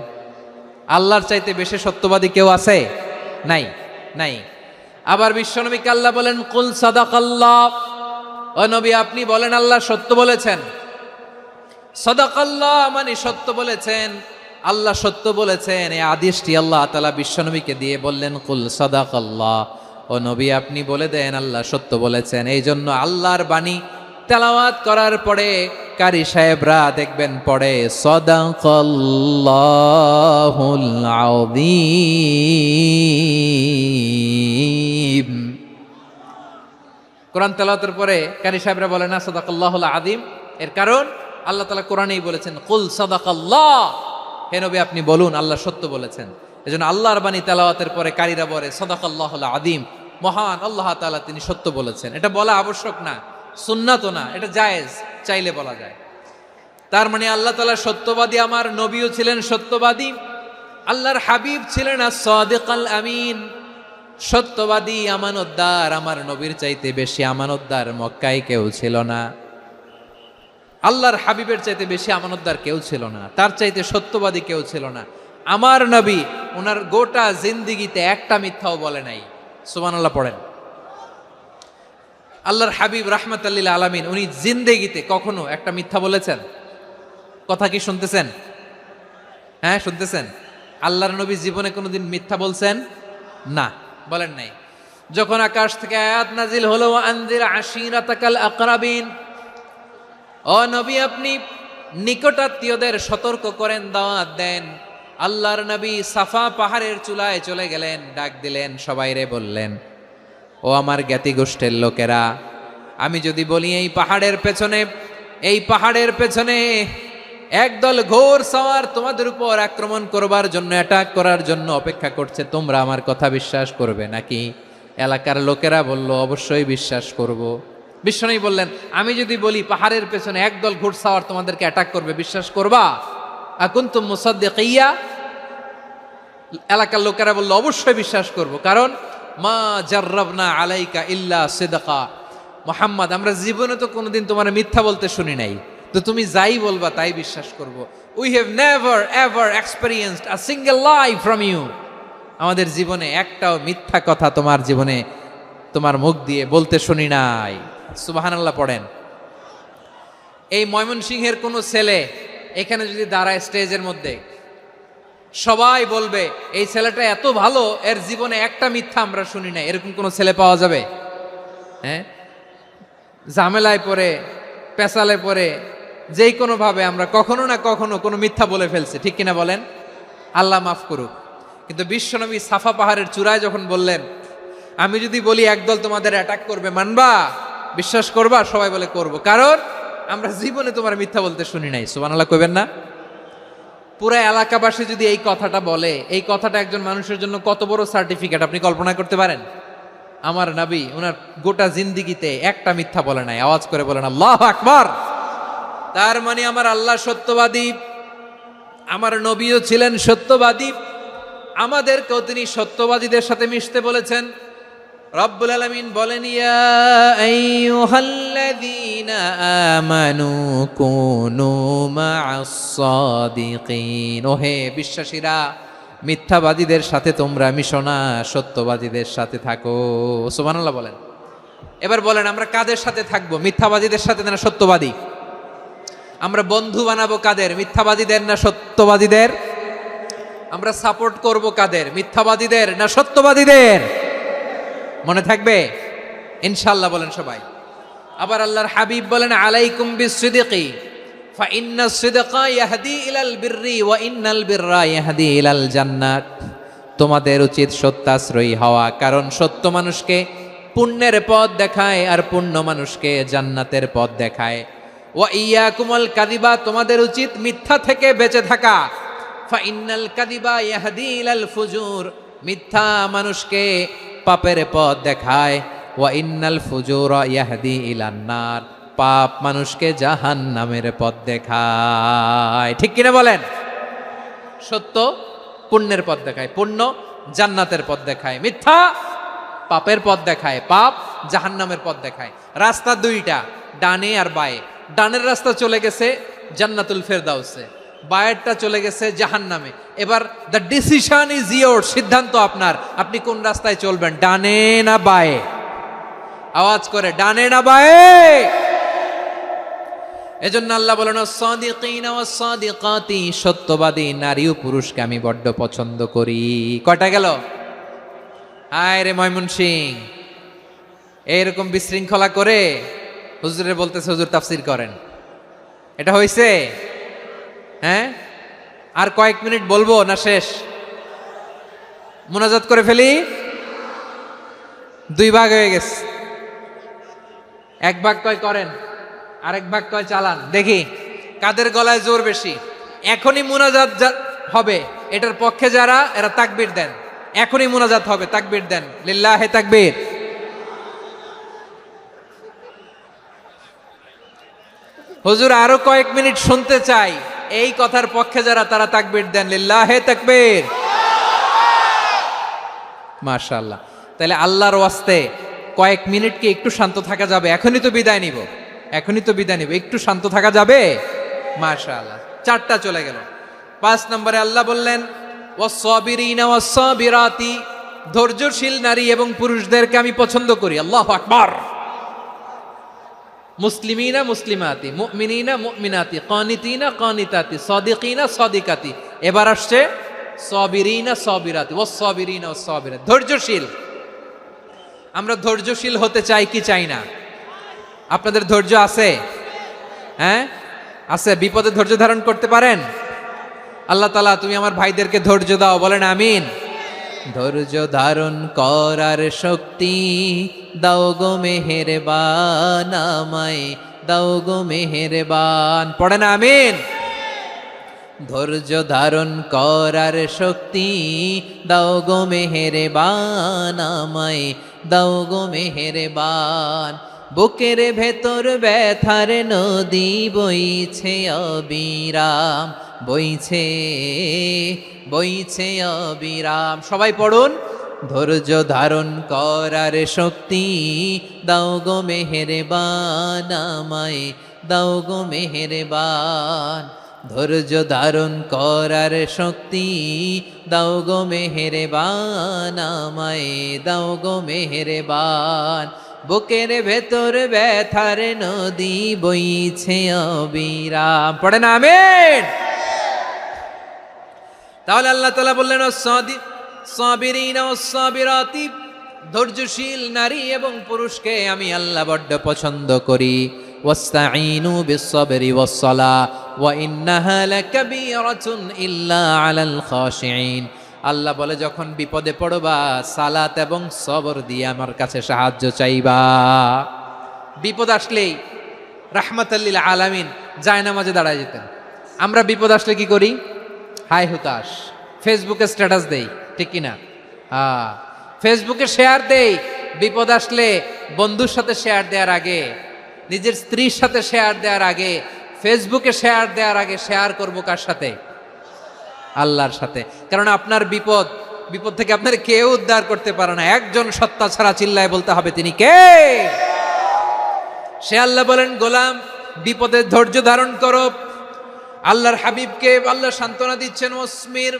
আল্লাহর চাইতে বেশি সত্যবাদী কেউ আছে? নাই, নাই। আবার বিশ্বনবীকে আল্লাহ বলেন, কুল সাদাকাল্লাহ, ও নবী আপনি বলেন আল্লাহ সত্য বলেছেন। সাদাকাল্লাহ মানে সত্য বলেছেন, আল্লাহ সত্য বলেছেন। এই আদেশটি আল্লাহ তাআলা বিশ্বনবীকে দিয়ে বললেন, কুল সাদাকাল্লাহ, ও নবী আপনি বলে দেন আল্লাহ সত্য বলেছেন। এই জন্য আল্লাহর বাণী তেলাওয়াত করার পরে কারি সাহেবরা দেখবেন পড়ে সাদাকাল্লাহুল আযীম। কোরআন তেলাওয়াতের পরে কারি সাহেবরা বলে না সাদাকাল্লাহুল আযীম। এর কারণ আল্লাহ তাআলা কোরআনেই বলেছেন, কুল সাদাকাল্লাহ, হে নবী আপনি বলুন আল্লাহ সত্য বলেছেন। এজন্য আল্লাহর বাণী তেলাওয়াতের পরে কারীরা বলে সাদাকাল্লাহুল আযীম, মহান আল্লাহ তাআলা তিনি সত্য বলেছেন। এটা বলা আবশ্যক না, সুন্নাতও না, এটা জায়েজ, চাইলে বলা যায়। তার মানে আল্লাহ তাআলা সত্যবাদী, আমার নবীও ছিলেন সত্যবাদী। আল্লাহর হাবিব ছিলেন as-সাদিক আল-আমিন, সত্যবাদী, আমানতদার। আমার নবীর চাইতে বেশি আমানতদার মক্কায় কেউ ছিল না। আল্লাহর হাবিবের চাইতে বেশি আমানতদার কেউ ছিল না, তার চাইতে সত্যবাদী কেউ ছিল না। আমার নবী ওনার গোটা জিন্দিগিতে একটা মিথ্যাও বলে নাই। সুবহানাল্লাহ পড়েন। আল্লাহর হাবিব রাহমাতাল লিল আলামিন উনি জিন্দেগিতে কখনো একটা মিথ্যা বলেছেন? কথা কি শুনতেছেন? হ্যাঁ শুনতেছেন? আল্লাহর নবী জীবনে কোনোদিন মিথ্যা বলছেন? না, বলেন নাই। যখন আকাশ থেকে আয়াত নাজিল হলো আনজির আশিরাতাকাল আকরাবিন, ও নবী আপনি নিকটাত্মীয়দের সতর্ক করেন, দাওয়াত দেন। আল্লাহর নবী সাফা পাহাড়ের চূড়ায় চলে গেলেন, ডাক দিলেন, সবাইরে বললেন, ও আমার জ্ঞাতি গোষ্ঠীর লোকেরা, আমি যদি বলি এই পাহাড়ের পেছনে একদল ঘোর সওয়ার তোমাদের উপর আক্রমণ করবার জন্য, অ্যাটাক করার জন্য অপেক্ষা করছে, তোমরা আমার কথা বিশ্বাস করবে নাকি? এলাকার লোকেরা বলল, অবশ্যই বিশ্বাস করব। বিশ্বনবী বললেন, আমি যদি বলি পাহাড়ের পেছনে একদল ঘোড়সাওয়ার তোমাদেরকে অ্যাটাক করবে, বিশ্বাস করবা? আকুনতুম মুসাদ্দিকিয়া? এলাকার লোকেরা বলল, অবশ্যই বিশ্বাস করব, কারণ মা জাররাবনা আলাইকা ইল্লা সিদকা। মুহাম্মদ, আমরা জীবনে তো কোনোদিন তোমার মিথ্যা বলতে শুনি নাই, তো তুমি যাই বলবা তাই বিশ্বাস করব। We have never ever experienced a single lie from you. আমাদের জীবনে একটাও মিথ্যা কথা তোমার জীবনে তোমার মুখ দিয়ে বলতে শুনি নাই। সুবহানাল্লাহ পড়েন। এই ময়মনসিংহের কোনো ছেলে এখানে যদি দাঁড়ায় স্টেজের মধ্যে, সবাই বলবে এই ছেলেটা এত ভালো, এর জীবনে একটা মিথ্যা আমরা শুনি নাই। এরকম কোন ছেলে পাওয়া যাবে? হ্যাঁ, ঝামেলায় পড়ে, পেশালে পড়ে, যেই কোনো ভাবে আমরা কখনো না কখনো কোনো মিথ্যা বলে ফেলছি, ঠিক কিনা বলেন? আল্লাহ মাফ করুক। কিন্তু বিশ্বনবী সাফা পাহাড়ের চূড়ায় যখন বললেন, আমি যদি বলি একদল তোমাদের অ্যাটাক করবে, মানবা? বিশ্বাস করবা? সবাই বলে করব, কারণ আমরা জীবনে তোমার মিথ্যা বলতে শুনি নাই। সুবহানাল্লাহ কইবেন না? পুরা এলাকাবাসী যদি এই কথাটা বলে, এই কথাটা একজন মানুষের জন্য কত বড় সার্টিফিকেট আপনি কল্পনা করতে পারেন? আমার নবী ওনার গোটা জিন্দিগিতে একটা মিথ্যা বলে নাই। আওয়াজ করে বলেন আল্লাহু আকবার। তার মানে আমার আল্লাহ সত্যবাদী, আমার নবীও ছিলেন সত্যবাদী, আমাদেরকেও তিনি সত্যবাদীদের সাথে মিশতে বলেছেন। রব্বুল আলামিন বলেন, ইয়া আইয়ুহাল্লাযীনা আমানু কুনু মা'আস সাদিকিন। ওহে বিশ্বাসীরা, মিথ্যাবাদীদের সাথে তোমরা মিশো না, সত্যবাদীদের সাথে থাকো। সুবহানাল্লাহ বলেন। এবার বলেন, আমরা কাদের সাথে থাকবো? মিথ্যাবাদীদের সাথে না সত্যবাদী? আমরা বন্ধু বানাবো কাদের? মিথ্যাবাদীদের না সত্যবাদীদের? আমরা সাপোর্ট করব কাদের? মিথ্যাবাদীদের না সত্যবাদীদের? মনে থাকবে ইনশাআল্লাহ, বলেন সবাই। আবার আল্লাহর হাবিব বলেন, আলাইকুম বিসসিদকি ফা ইন্নাস সিদকা ইয়াহদি ইলাল বিররি ওয়া ইন্নাল বিররা ইয়াহদি ইলাল জান্নাত। তোমাদের উচিত সত্যাশ্রয়ী হওয়া, কারণ সত্য মানুষকে পুণ্যের পথ দেখায় আর পুণ্য মানুষকে জান্নাতের পথ দেখায়। ওয়া ইয়াকুমুল কাযিবা, তোমাদের উচিত মিথ্যা থেকে বেঁচে থাকা। ফা ইন্নাল কাযিবা ইয়াহদি ইলাল ফুজুর, মিথ্যা মানুষকে পাপের পথ দেখায়। ওয়া ইন্নাল ফুজুরা ইয়াহদি ইলান নার, পাপ মানুষকে জাহান্নামের পথ দেখায়। ঠিক কিনা বলেন? সত্য পুণ্যের পথ দেখায়, পুণ্য জান্নাতের পথ দেখায়, মিথ্যা পাপের পথ দেখায়, পাপ জাহান্নামের পথ দেখায়। রাস্তা দুইটা, ডানে আর বায়ে। ডানের রাস্তা চলে গেছে জান্নাতুল ফেরদাউসে, বায়েরটা চলে গেছে জাহান্নামে। এবার দ্য ডিসিশন ইজ ইয়োর, সিদ্ধান্ত আপনার, আপনি কোন রাস্তায় চলবেন, ডানে না বায়ে? আওয়াজ করে, ডানে না বায়ে? এজন্য আল্লাহ বলেন, সাদিকিনা ওয়াস সাদিকাতি, সত্যবাদী নারী ও পুরুষকে আমি বড্ড পছন্দ করি। কয়টা গেল? হায় রে ময়মনসিং, এইরকম বিশৃঙ্খলা করে হুজুরে বলতেছে হুজুর তাফসীর করেন, এটা হইছে? হ্যাঁ, আর কয়েক মিনিট বলবো না শেষ? মুনাজাত করে ফেলি। দুই ভাগ হয়ে গেছে, এক ভাগ কয় করেন, আরেক ভাগ কয় চালান। দেখি কাদের গলায় জোর বেশি। এখনই মুনাজাত হবে, এটার পক্ষে যারা, এরা তাকবীর দেন। এখনই মুনাজাত হবে, তাকবীর দেন, লিল্লাহে তাকবীর। হুজুর আরো কয়েক মিনিট শুনতে চাই, এই কথার পক্ষে যারা তারা তাকবীর দেন, লিল্লাহে তাকবীর। মাশাআল্লাহ। তাহলে আল্লাহর ওয়াস্তে কয়েক মিনিট কি একটু শান্ত থাকা যাবে? এখনই তো বিদায় নিব, একটু শান্ত থাকা যাবে? মাশাআল্লাহ, 4টা চলে গেল। 5 নম্বরে আল্লাহ বললেন ওয়াস-সাবিরিনা ওয়াস-সাবিরাতি, ধৈর্যশীল নারী এবং পুরুষদেরকে আমি পছন্দ করি। আল্লাহু আকবার। মুসলিমিনা মুসলিমাতি, মুমিনিনা মুমিনাতি, কানিতিনা কানিতাতি, সাদিকিনা সাদিকাতি। এবার আসছে সাবিরিনা সাবিরাতি, ওয়াস-সাবিরিনা ওয়াস-সাবিরাত, ধৈর্যশীল। আমরা ধৈর্যশীল হতে চাই কি চাই না? আপনাদের ধৈর্য আছে? হ্যাঁ আছে? বিপদে ধৈর্য ধারণ করতে পারেন? আল্লাহ তাআলা তুমি আমার ভাইদেরকে ধৈর্য দাও, বলেন আমিন। ধৈর্য ধারণ করার শক্তি দাও গো মেহেরবান, আমায় দাও গো মেহেরবান, পড়েন আমিন। ধৈর্য ধারণ করার শক্তি দাও গো মেহেরবান, আমায় দাও গো মেহেরবান। বুকের ভেতর ব্যথার নদী বইছে অবিরাম, বইছে বইছে অবিরাম। সবাই পড়ুন, ধৈর্য ধারণ করার শক্তি দাও গো মেহেরবান, আমায় দাও গো মেহেরবান। ধৈর্য ধারণ করার শক্তি দাও গো মেহেরবান, আমায় দাও গো মেহেরবান। বুকের ভেতর ব্যথার নদী বইছে অবিরাম, পড়েন আমিন। তাহলে আল্লাহ তাআলা বললেন সাবিরিনা ওয়াস-সাবিরাতি, ধৈর্যশীল নারী এবং পুরুষকে আমি আল্লাহ বড্ড পছন্দ করি। ওয়াস্তাঈনু বিস-সাবরি ওয়াস-সালাহ ওয়া ইন্নাহা লাকাবীরাতুন ইল্লা আলাল খাশিঈন। আল্লাহ বলে যখন বিপদে পড়বা সালাত এবং সবর দিয়ে আমার কাছে সাহায্য চাইবা। বিপদ আসলেই রাহমাতাল লিল আলামিন জায়নামাজে দাঁড়ায় যেতেন। আমরা বিপদ আসলে কি করি? হাই হুতাশ, ফেসবুকে স্ট্যাটাস দেই, ঠিক কিনা? হ্যাঁ, ফেসবুকে শেয়ার দেই। বিপদ আসলে বন্ধুর সাথে শেয়ার দেওয়ার আগে, নিজের স্ত্রীর সাথে শেয়ার দেওয়ার আগে, ফেসবুকে শেয়ার দেওয়ার আগে শেয়ার করবো কার সাথে? আল্লাহর সাথে। কারণ আপনার বিপদ থেকে আপনার কেউ উদ্ধার করতে পারে না, একজন সত্তা ছাড়া। চিল্লায় বলতে হবে তিনি কে? সে আল্লাহ। বলেন গোলাম বিপদে ধৈর্য ধারণ করো। আল্লাহর হাবিবকে আল্লাহ সান্ত্বনা দিচ্ছেন, ওয়াসমির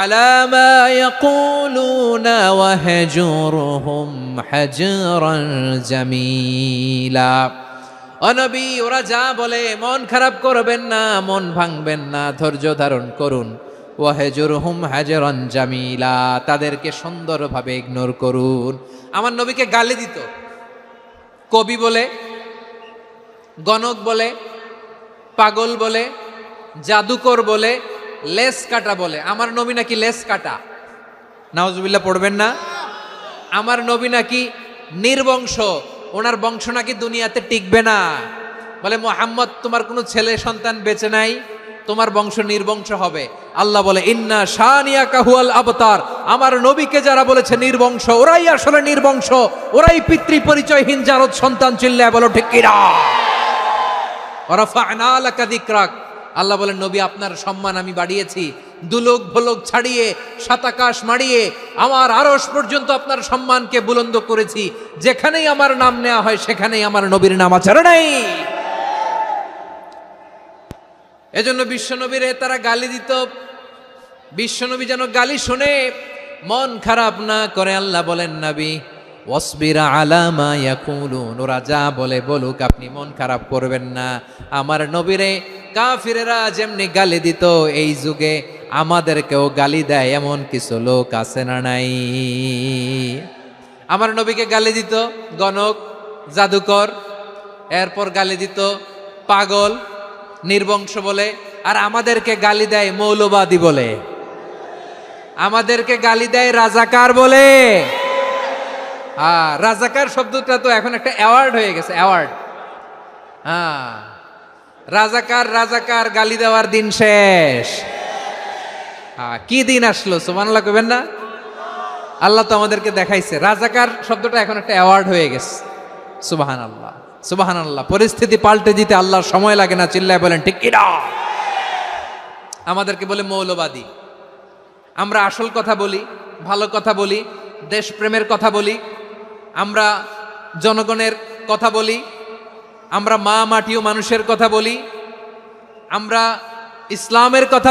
আলা মা ইয়াকুলুনা ওয়াহজুরহুম হাজরান জামিলা। ও নবী, ওরা যা বলে মন খারাপ করবেন না, মন ভাঙবেন না, ধৈর্য ধারণ করুন। ওয়াহজুরহুম হাজরান জামিলা, তাদেরকে সুন্দরভাবে ইগনোর করুন। আমার নবীকে গালি দিত কবি বলে, গণক বলে, পাগল বলে, জাদুকর বলে, লেস কাটা বলে। আমার নবী নাকি লেস কাটা, নাউজুবিল্লাহ পড়বেন না। আমার নবী নাকি নির্বংশ, ওনার বংশ নাকি দুনিয়াতে টিকবে না। বলে মুহাম্মদ তোমার কোনো ছেলে সন্তান বেঁচে নাই, তোমার বংশ নির্বংশ হবে। আল্লাহ বলে ইন্না শানিয়াকা হুয়াল আবতার। আমার নবীকে যারা বলেছে নির্বংশ, ওরাই আসলে নির্বংশ, ওরাই পিতৃ পরিচয়হীন জারদ সন্তান। চিল্লায় বলো ঠিক কিনা? ওয়ারাফা'না লাকা যিকরাক। আল্লাহ বলেন নবী আপনার সম্মান আমি বাড়িয়েছি, দুলোক ভোলোক ছাড়িয়ে, সাতাকাশ মাড়িয়ে আমার আরশ পর্যন্ত আপনার সম্মানকে বুলন্দ করেছি। যেখানেই আমার নাম নেওয়া হয় সেখানেই আমার নবীর নাম আছে না নাই? এজন্য বিশ্বনবীরে তারা গালি দিত। বিশ্বনবী যেন গালি শুনে মন খারাপ না করে আল্লাহ বলেন নবী ওয়াসবির আলা মা ইয়াকুলুন, ওরা যা বলে বলুক, আপনি মন খারাপ করবেন না। আমার নবীরে কাফিরেরা যেমনি গালি দিত, এই যুগে আমাদেরকেও গালি দেয় এমন কিছু লোক আছে না নাই? আমার নবীকে গালি দিত গণক, জাদুকর, এরপর গালি দিত পাগল, নির্বংশ বলে। আর আমাদেরকে গালি দেয় মৌলবাদী বলে, আমাদেরকে গালি দেয় রাজাকার বলে। রাজাকার শব্দটা তো এখন একটা অ্যাওয়ার্ড হয়ে গেছে, অ্যাওয়ার্ড। রাজাকার রাজাকার গালি দেওয়ার দিন শেষ। কি দিন আসলো, সুবহানাল্লাহ কইবেন না? আল্লাহ তো আমাদেরকে দেখাইছে। রাজাকার শব্দটা এখন একটা অ্যাওয়ার্ড হয়ে গেছে। সুবহানাল্লাহ, সুবহানাল্লাহ। পরিস্থিতি পাল্টে দিতে আল্লাহর সময় লাগে না। চিল্লায় বলেন ঠিক কিনা? আমাদেরকে বলে মৌলবাদী। আমরা আসল কথা বলি, ভালো কথা বলি, দেশপ্রেমের কথা বলি, আমরা জনগণের কথা বলি, আমরা মা মাটি ও মানুষের কথা বলি, আমরা ইসলামের কথা